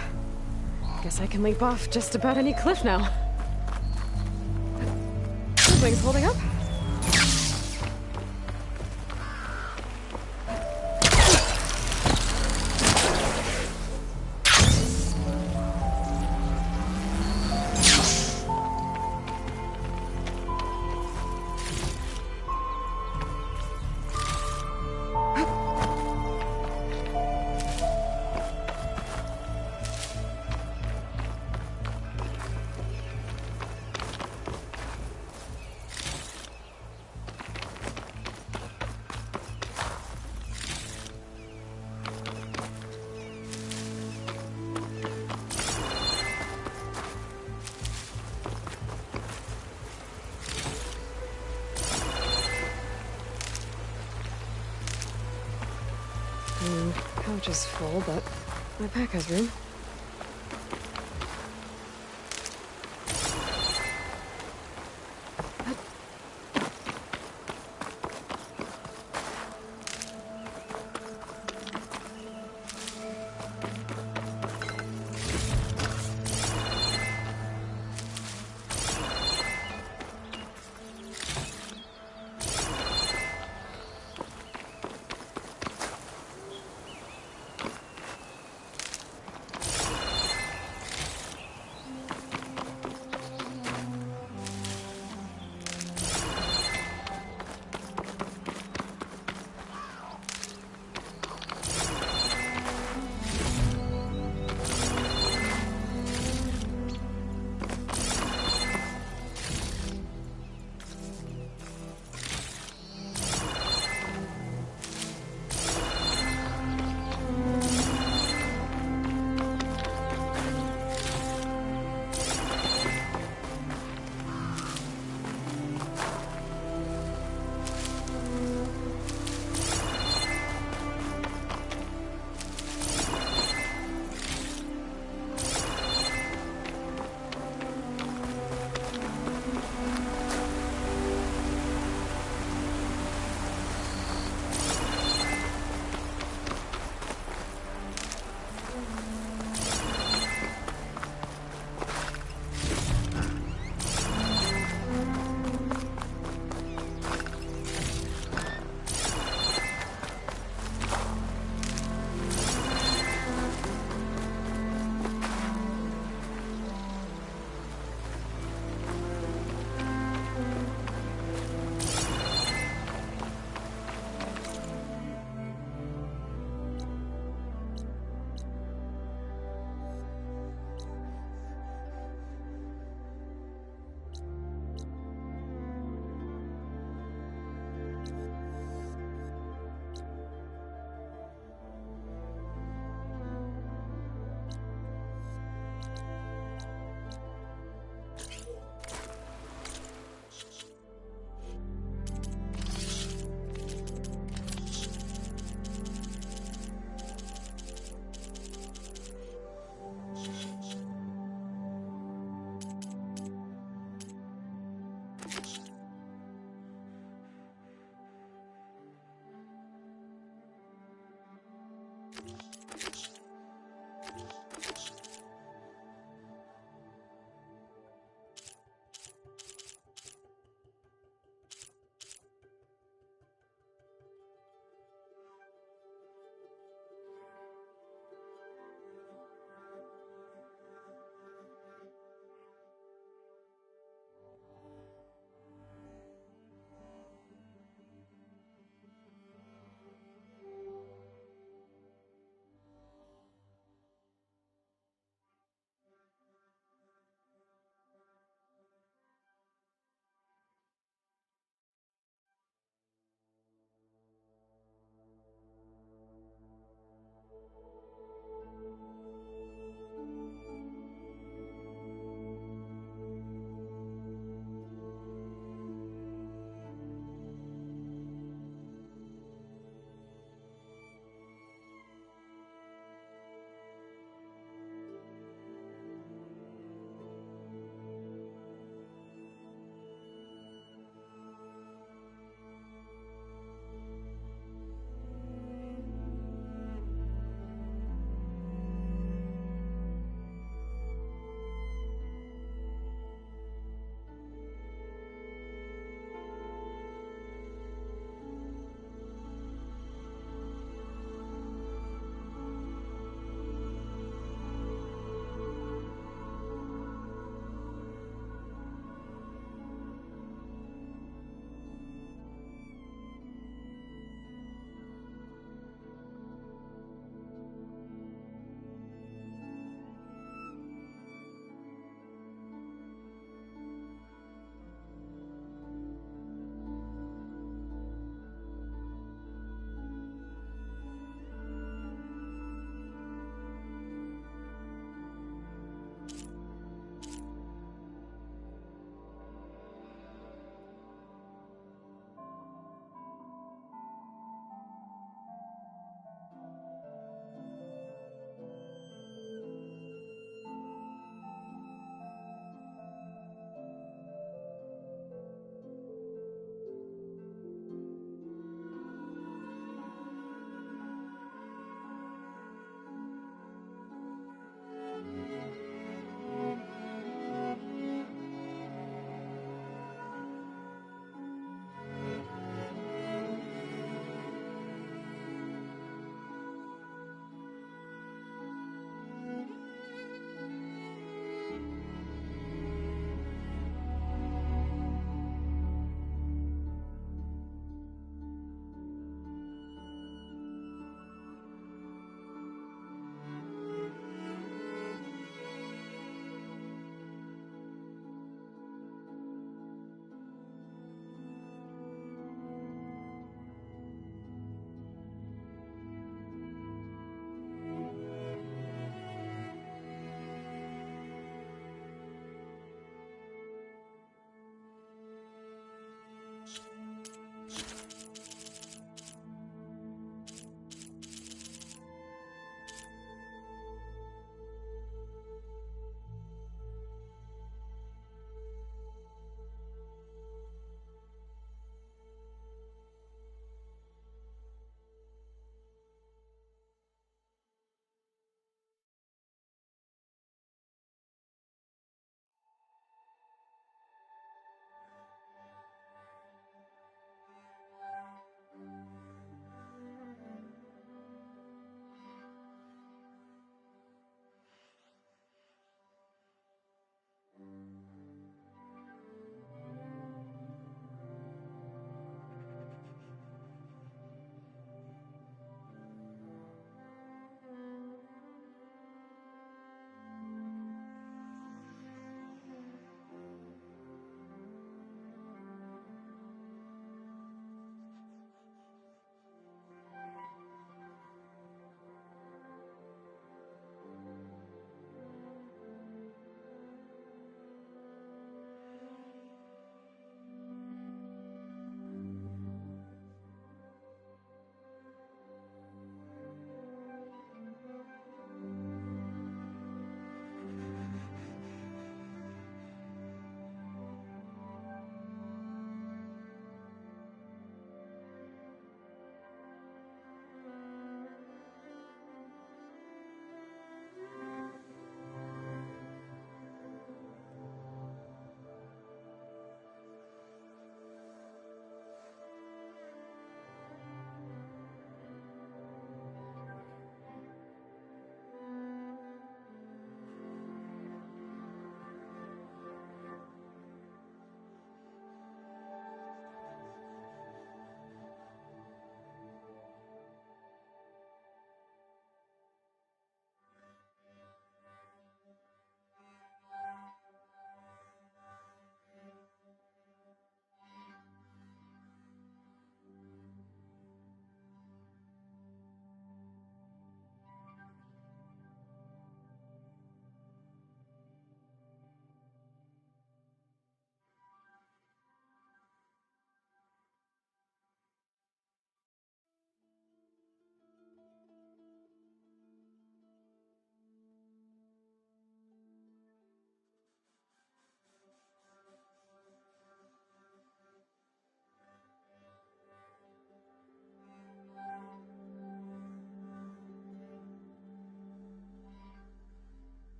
Speaker 2: Guess I can leap off just about any cliff now. Things holding up? Pouch is full, but my pack has room.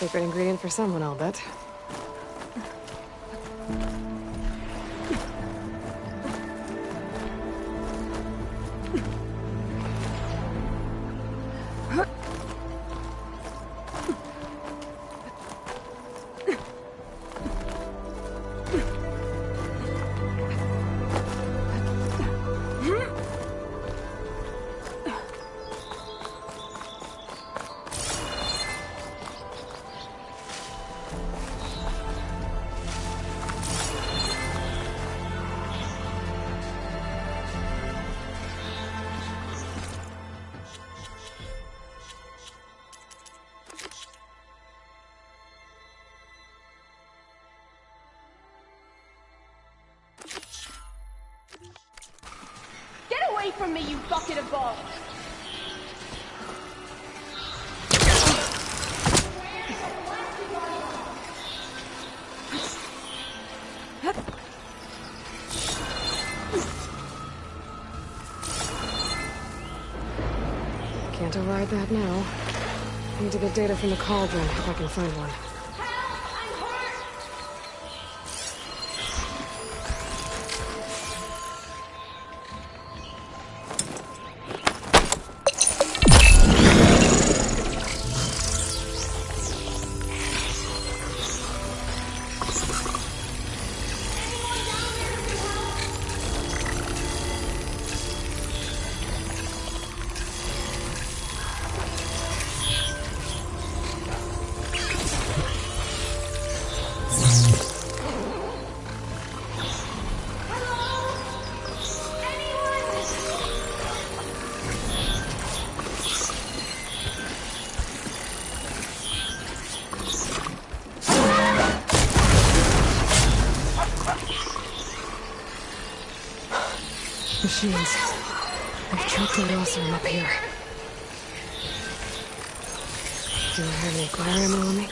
Speaker 2: secret ingredient for someone, I'll bet.
Speaker 4: Get away from me, you bucket of balls!
Speaker 2: Can't override that now. I need to get data from the cauldron if I can find one. Machines. I've trapped a Rossum up here. Do I have any glare ammo on me?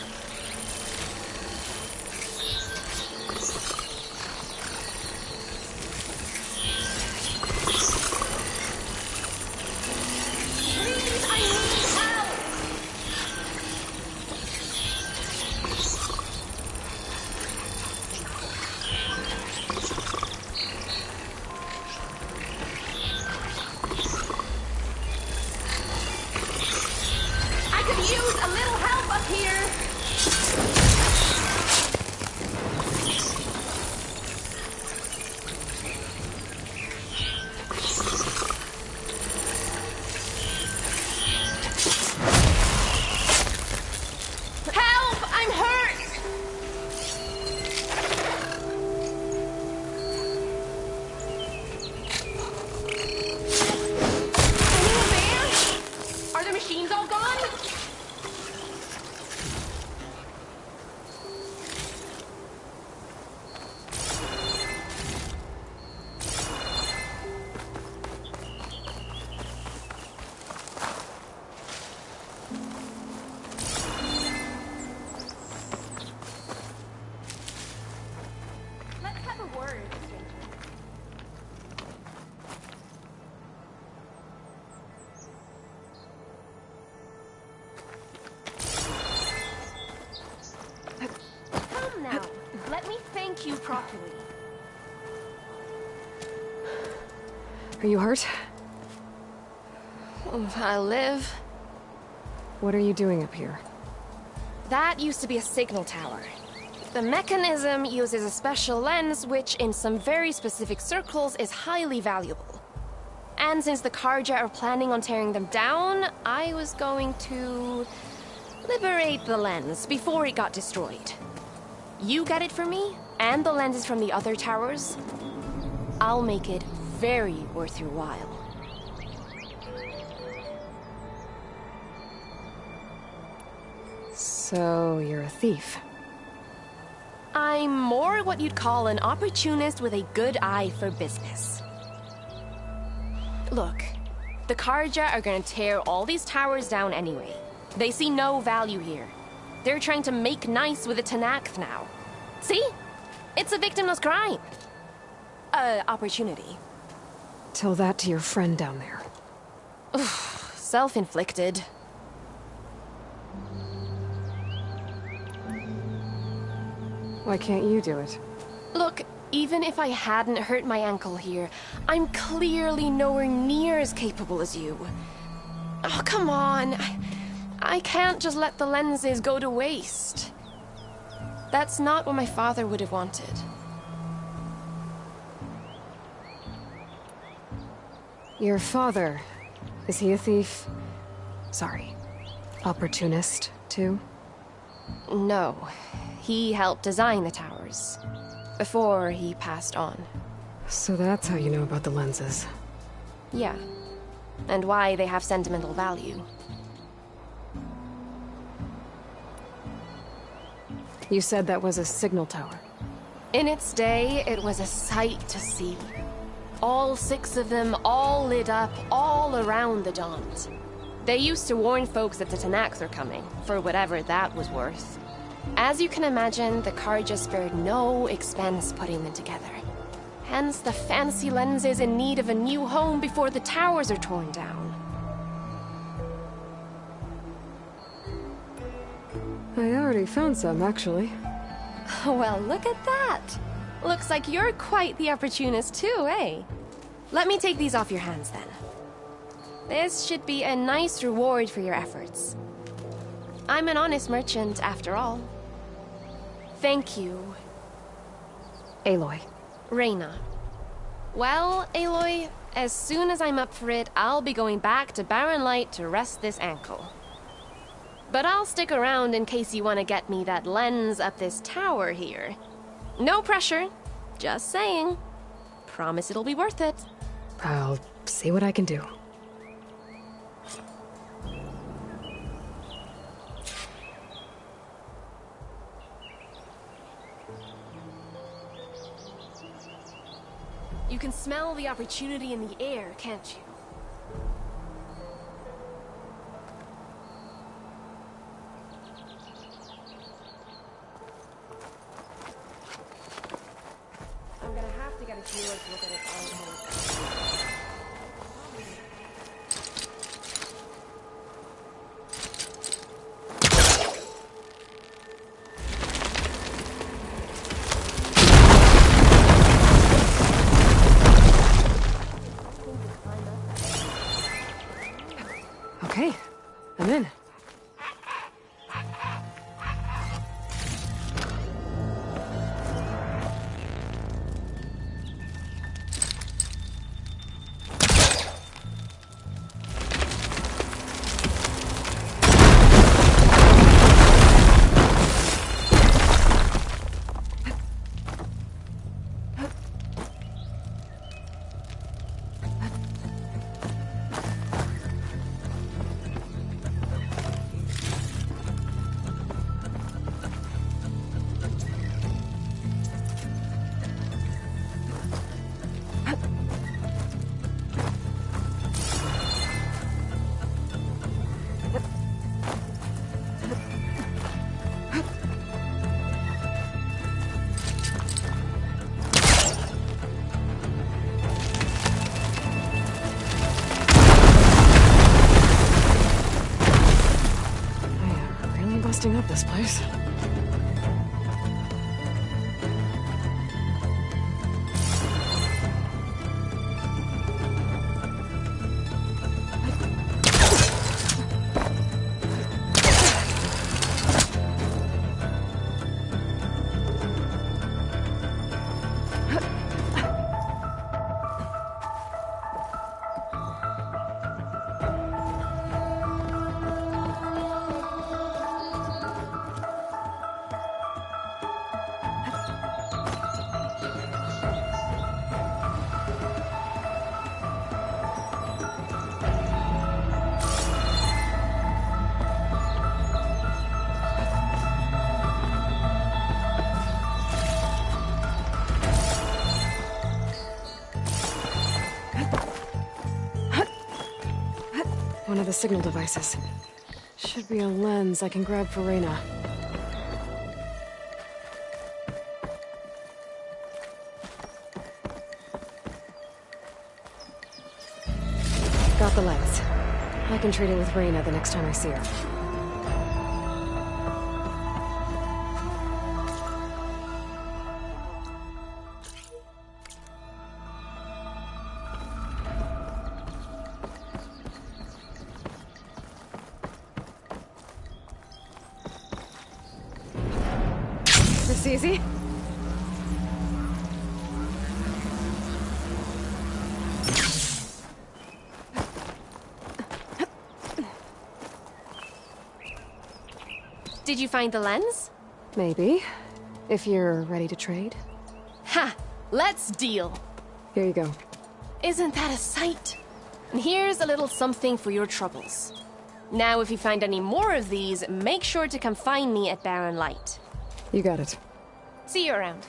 Speaker 4: You properly.
Speaker 2: Are you hurt?
Speaker 19: I live.
Speaker 2: What are you doing up here?
Speaker 19: That used to be a signal tower. The mechanism uses a special lens which, in some very specific circles, is highly valuable. And since the Carja are planning on tearing them down, I was going to liberate the lens before it got destroyed. You get it for me, and the lenses from the other towers. I'll make it very worth your while.
Speaker 2: So, you're a thief?
Speaker 19: I'm more what you'd call an opportunist with a good eye for business. Look, the Carja are gonna tear all these towers down anyway. They see no value here. They're trying to make nice with the Tenakth now. See? It's a victimless crime. Opportunity.
Speaker 2: Tell that to your friend down there.
Speaker 19: Self-inflicted.
Speaker 2: Why can't you do it?
Speaker 19: Look, even if I hadn't hurt my ankle here, I'm clearly nowhere near as capable as you. Oh, come on. I can't just let the lenses go to waste. That's not what my father would have wanted.
Speaker 2: Your father, is he a thief? Sorry, opportunist, too?
Speaker 19: No. He helped design the towers. Before he passed on.
Speaker 2: So that's how you know about the lenses.
Speaker 19: Yeah. And why they have sentimental value.
Speaker 2: You said that was a signal tower.
Speaker 19: In its day, it was a sight to see. All 6 of them, all lit up, all around the Dons. They used to warn folks that the Tenakth are coming, for whatever that was worth. As you can imagine, the Carja spared no expense putting them together. Hence the fancy lenses in need of a new home before the towers are torn down.
Speaker 2: I already found some, actually.
Speaker 19: Well, look at that! Looks like you're quite the opportunist too, eh? Let me take these off your hands then. This should be a nice reward for your efforts. I'm an honest merchant, after all. Thank you.
Speaker 2: Aloy.
Speaker 19: Reyna. Well, Aloy, as soon as I'm up for it, I'll be going back to Barren Light to rest this ankle. But I'll stick around in case you want to get me that lens up this tower here. No pressure. Just saying. Promise it'll be worth it.
Speaker 2: I'll see what I can do.
Speaker 19: You can smell the opportunity in the air, can't you? I'm gonna have to get a jeweler to look at it all at once.
Speaker 2: Okay, I'm in. Busting up this place. One of the signal devices. Should be a lens I can grab for Reyna. Got the lens. I can trade it with Reyna the next time I see her. easy.
Speaker 19: Did you find the lens?
Speaker 2: Maybe. If you're ready to trade.
Speaker 19: Ha! Let's deal!
Speaker 2: Here you go.
Speaker 19: Isn't that a sight? And here's a little something for your troubles. Now, if you find any more of these, make sure to come find me at Barren Light.
Speaker 2: You got it.
Speaker 19: See you around.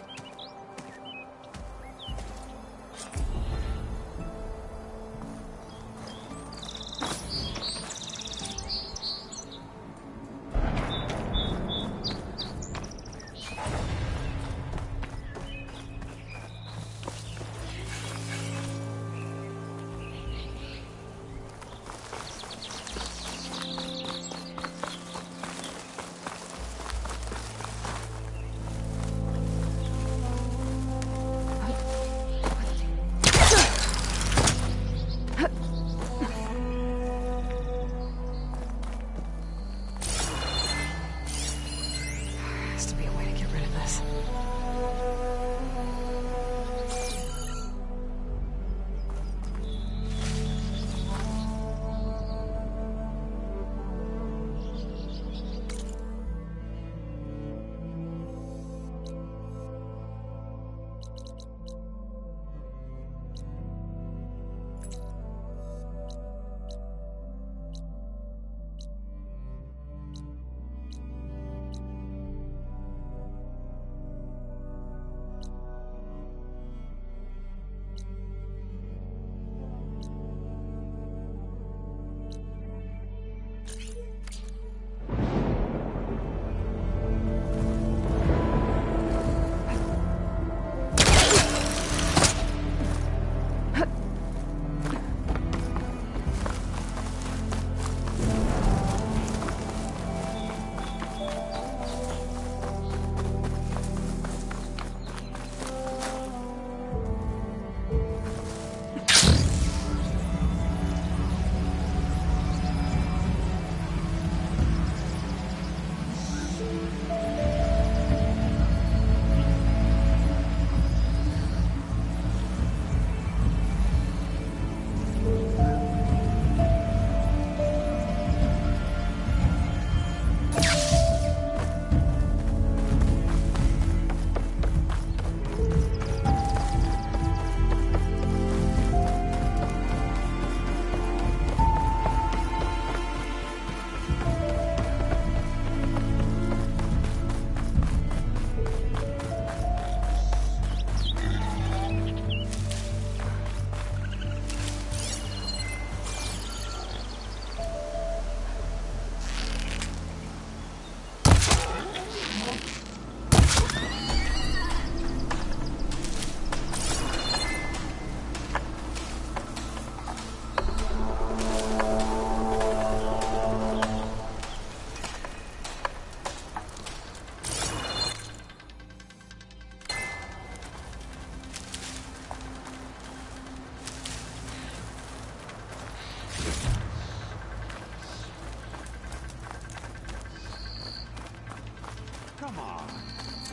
Speaker 3: Come on.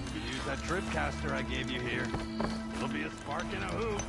Speaker 3: You can use that drip caster I gave you here. It'll be a spark in a hoop.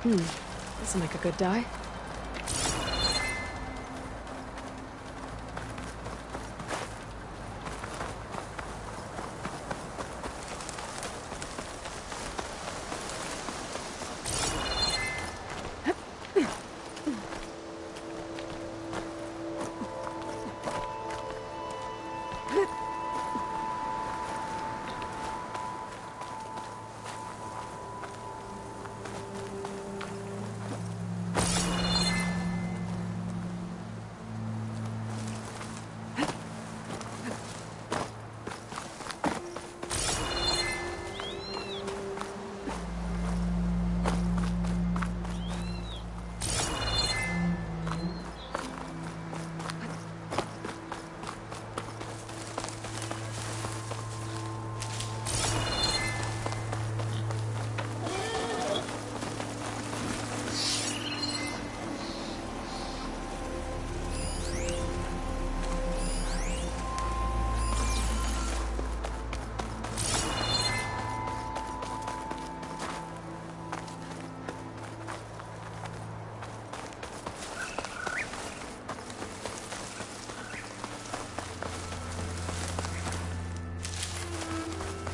Speaker 2: This'll make a good die.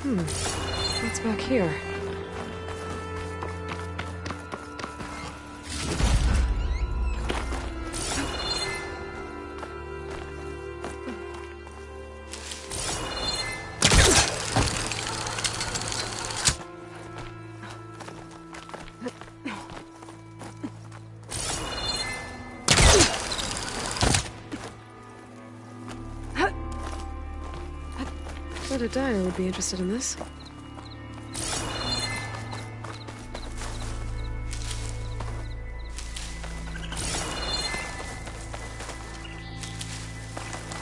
Speaker 2: What's back here? I thought a diner would be interested in this.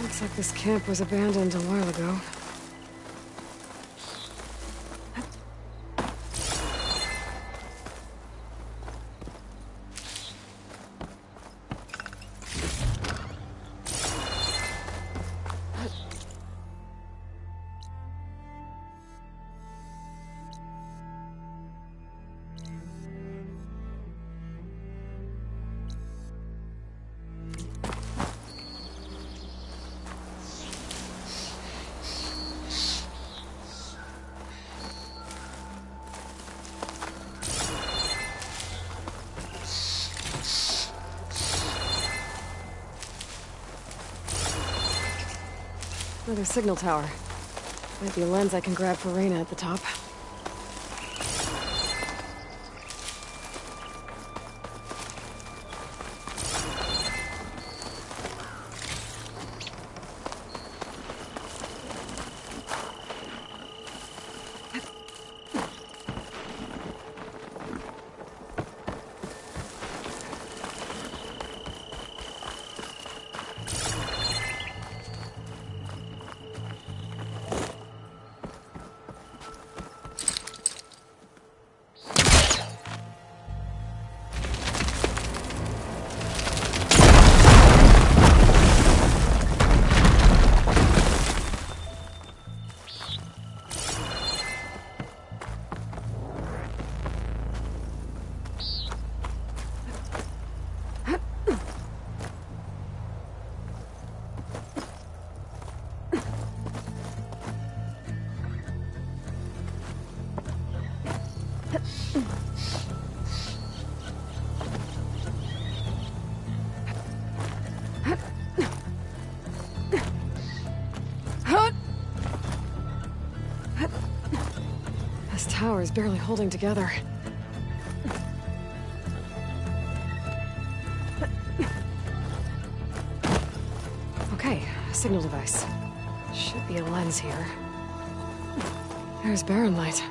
Speaker 2: Looks like this camp was abandoned a while ago. Another signal tower. Might be a lens I can grab for Reyna at the top. This tower is barely holding together. Okay, a signal device. Should be a lens here. There's Barren Light.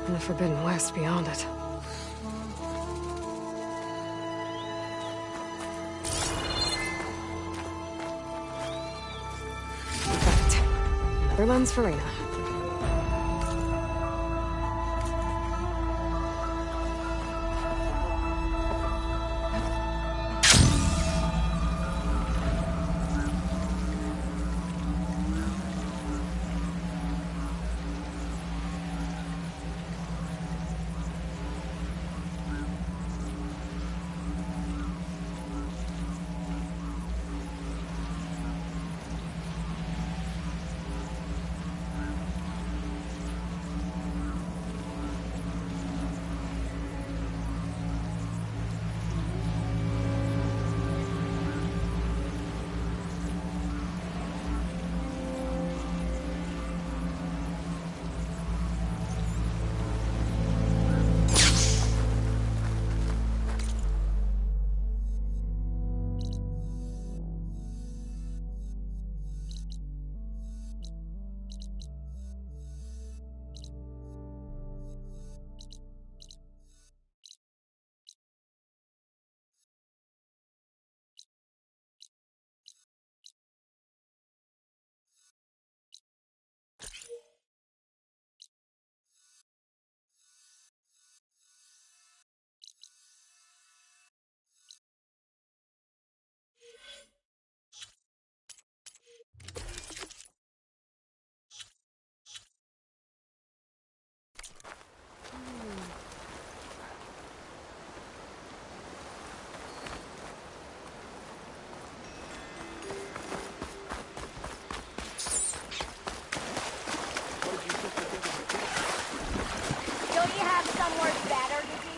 Speaker 2: And the Forbidden West beyond it. Perfect. Another lens for Reyna.
Speaker 11: Don't you have somewhere better to be?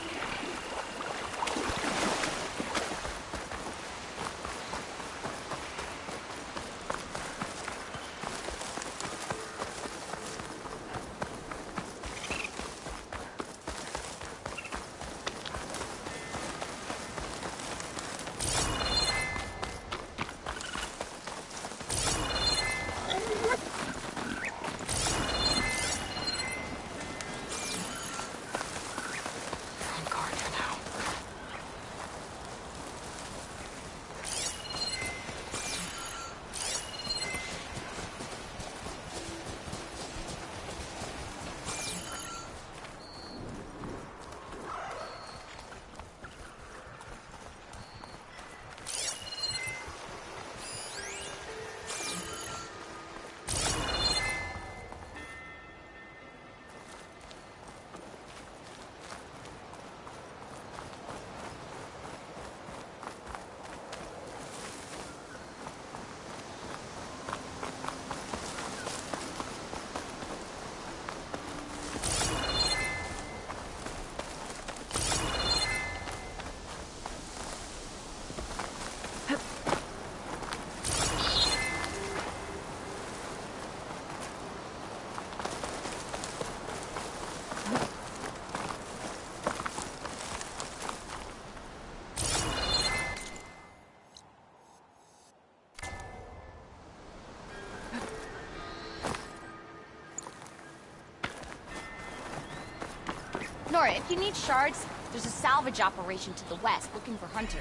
Speaker 20: Nora, if you need shards, there's a salvage operation to the west looking for hunters.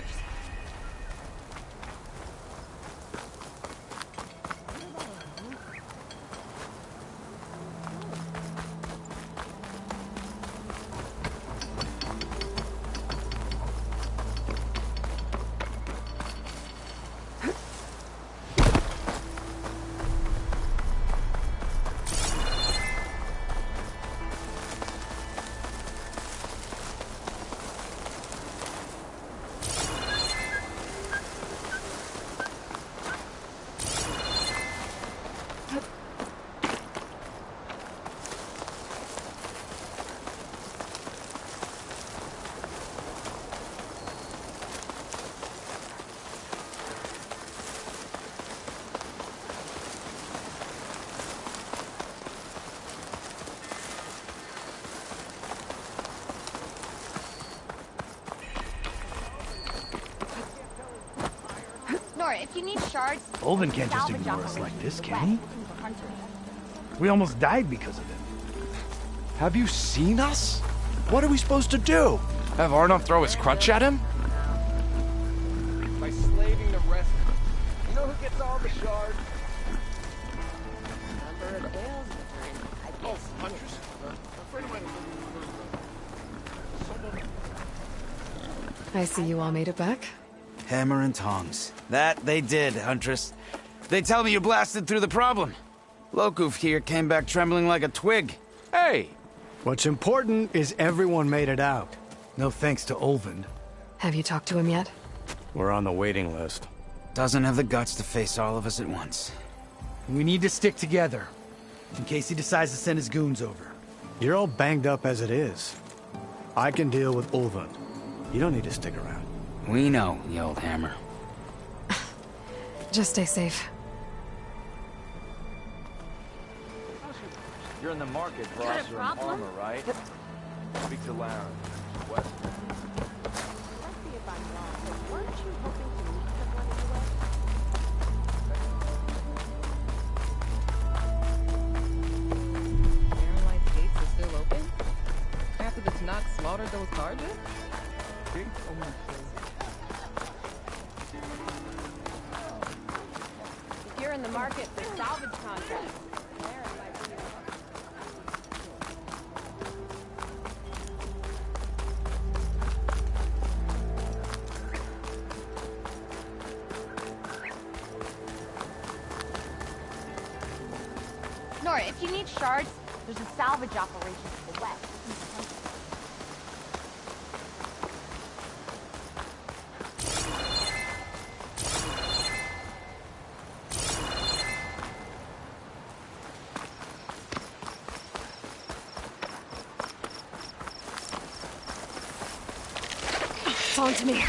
Speaker 20: Nora, if you need shards,
Speaker 21: Olvin can't just
Speaker 20: salvage
Speaker 21: ignore us
Speaker 20: operation
Speaker 21: like this,
Speaker 20: to the
Speaker 21: can he?
Speaker 20: west looking for hunters.
Speaker 21: We almost died because of it. Have you seen us? What are we supposed to do?
Speaker 9: Have Arnold throw his crutch at him?
Speaker 1: By slaving the rest of us. You know who gets all the shards?
Speaker 4: Number of ales different. I guess.
Speaker 7: Huntress. A friend of mine.
Speaker 2: I see you all made it back.
Speaker 22: Hammer and tongs. That they did, Huntress. They tell me you blasted through the problem. Lokuf here came back trembling like a twig. Hey!
Speaker 23: What's important is everyone made it out. No thanks to Olvin.
Speaker 2: Have you talked to him yet?
Speaker 23: We're on the waiting list.
Speaker 22: Doesn't have the guts to face all of us at once.
Speaker 6: We need to stick together, in case he decides to send his goons over.
Speaker 23: You're all banged up as it is. I can deal with Olvin. You don't need to stick around.
Speaker 22: We know, you old hammer.
Speaker 2: Just stay safe.
Speaker 1: You're in the market for
Speaker 20: Got a
Speaker 1: Oscar and
Speaker 20: problem?
Speaker 1: Palmer, right? Speak to Laren. West.
Speaker 4: Correct me if I'm wrong, but weren't you hoping to meet someone in the west?
Speaker 24: Light's gates are still open? After the Tanakh slaughtered those Karja?
Speaker 4: If you're in the market for salvage contracts, Laren might be your
Speaker 20: Nora, if you need shards, there's a salvage operation to the west looking for hunters.
Speaker 2: It's on to me.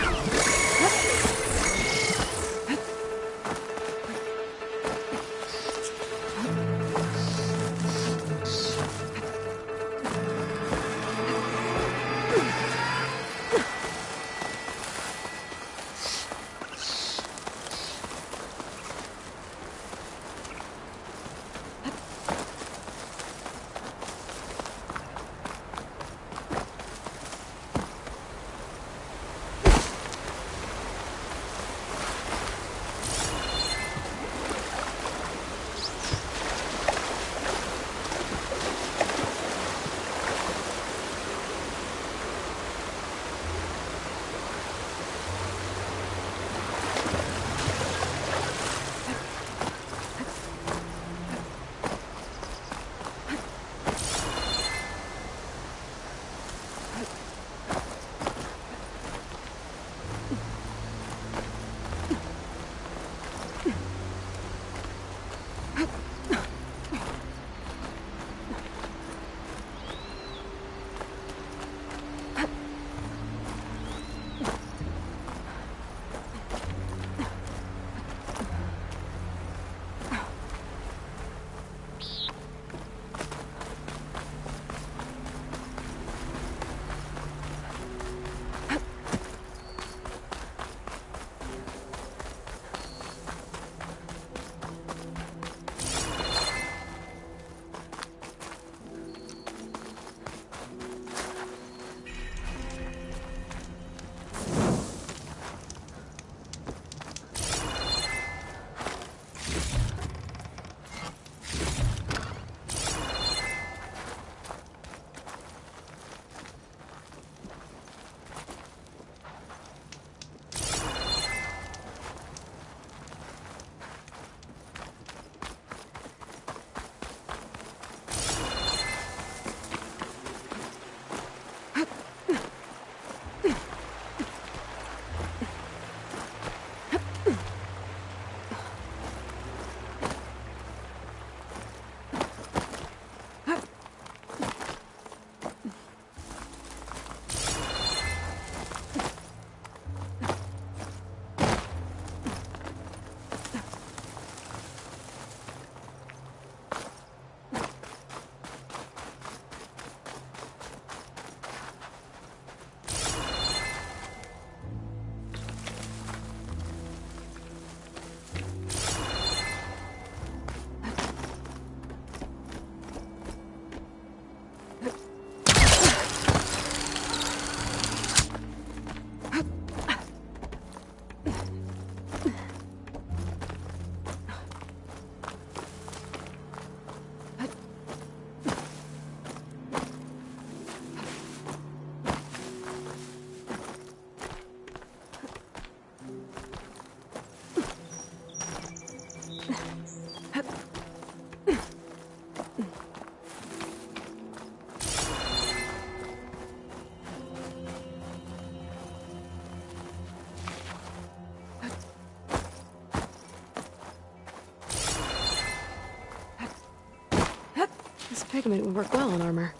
Speaker 2: This pigment would work well on armor.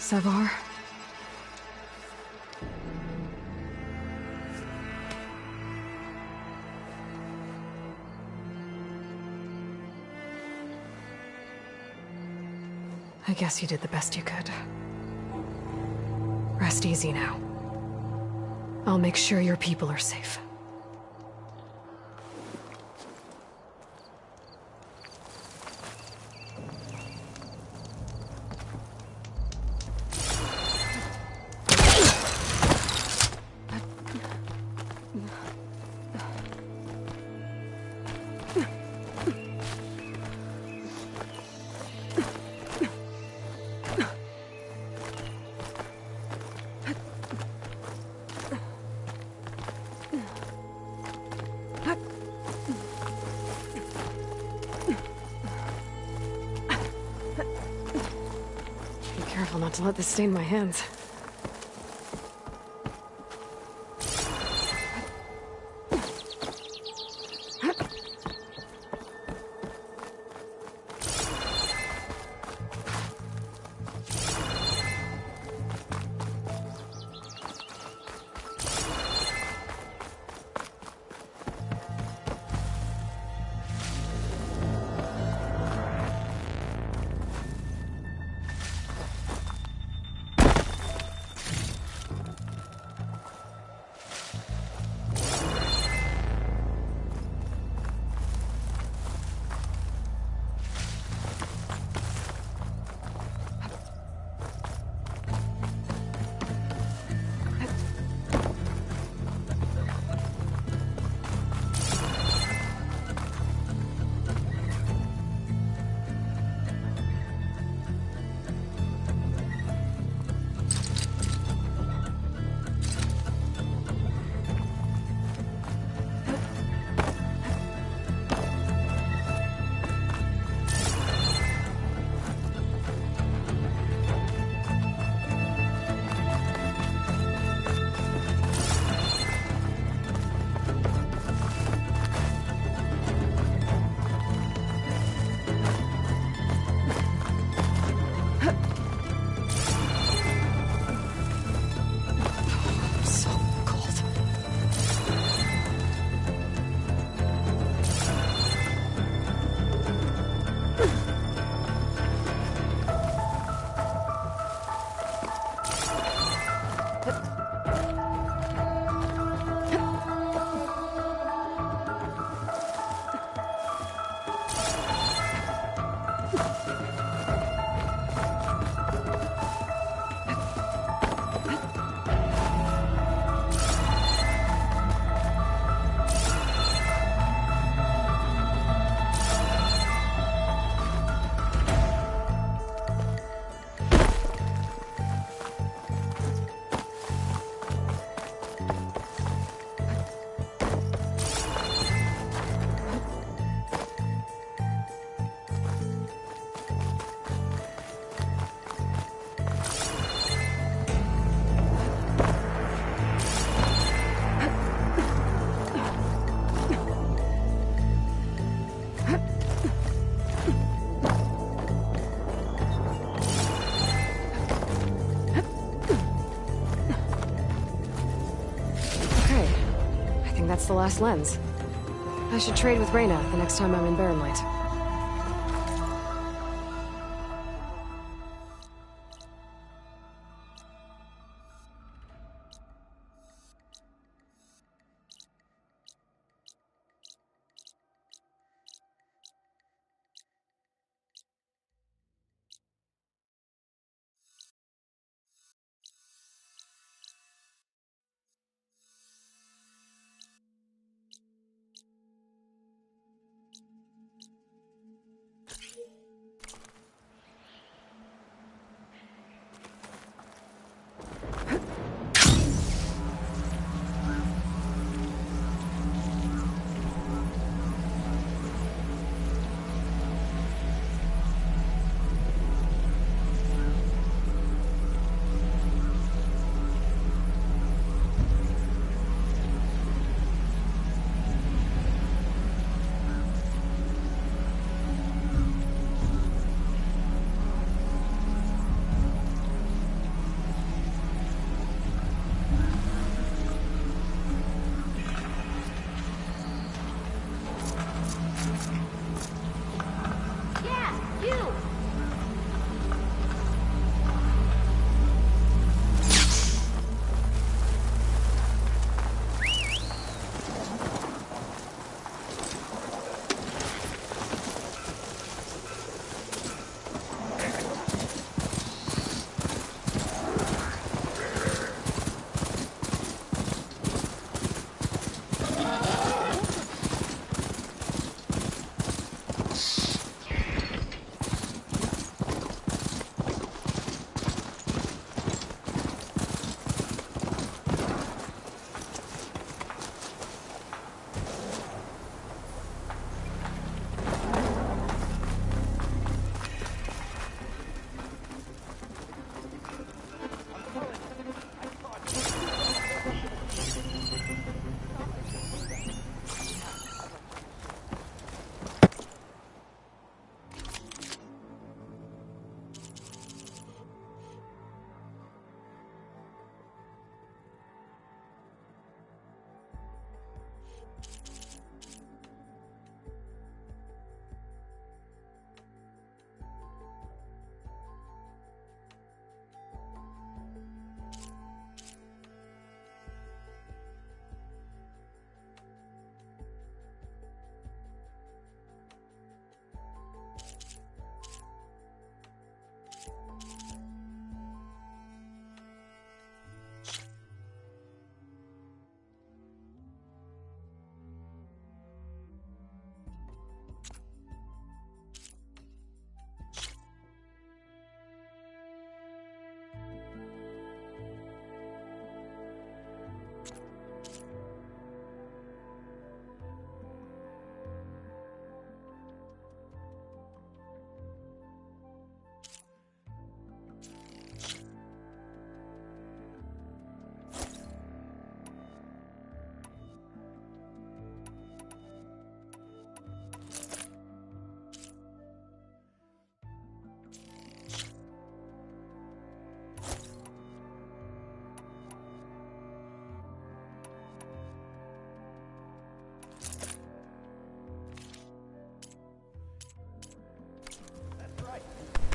Speaker 2: Savar? I guess you did the best you could. Rest rest easy now. I'll make sure your people are safe. Careful not to let this stain my hands. That's the last lens. I should trade with Reyna the next time I'm in Barrenlight.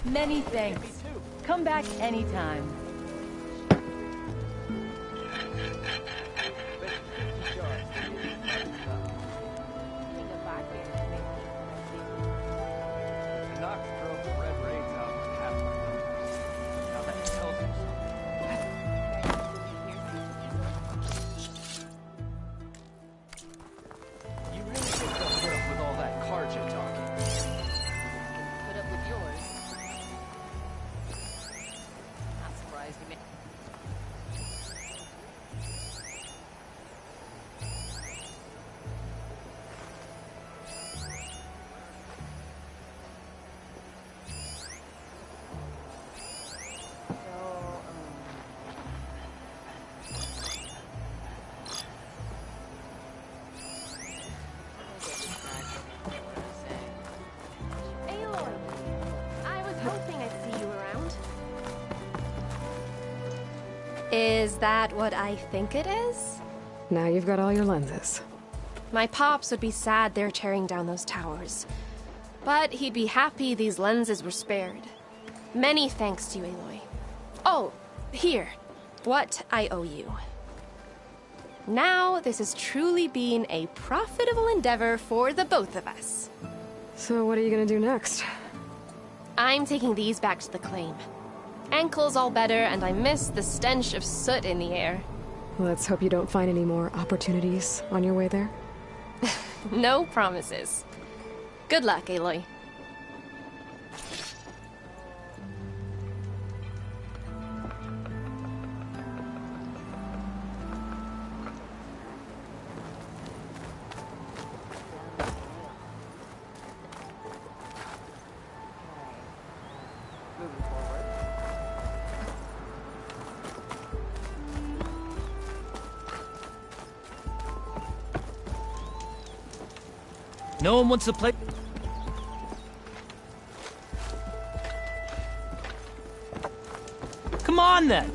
Speaker 12: Many thanks. Come back anytime.
Speaker 21: Knox drove the Red Raids out with half our numbers. Now that tells you something. You really think they'll put up with all that Karja talking?
Speaker 24: Put up with yours. Not surprised you made.
Speaker 19: Aloy, I was hoping I'd see you around. Is that what I think it is?
Speaker 2: Now you've got all your lenses.
Speaker 19: My pops would be sad they're tearing down those towers. But he'd be happy these lenses were spared. Many thanks to you, Aloy. Oh, here. What I owe you. Now this has truly been a profitable endeavor for the both of us.
Speaker 2: So what are you gonna do next?
Speaker 19: I'm taking these back to the claim. Ankle's all better, and I miss the stench of soot in the air.
Speaker 2: Let's hope you don't find any more opportunities on your way there.
Speaker 19: No promises. Good luck, Aloy.
Speaker 14: No one wants to play. Come on then!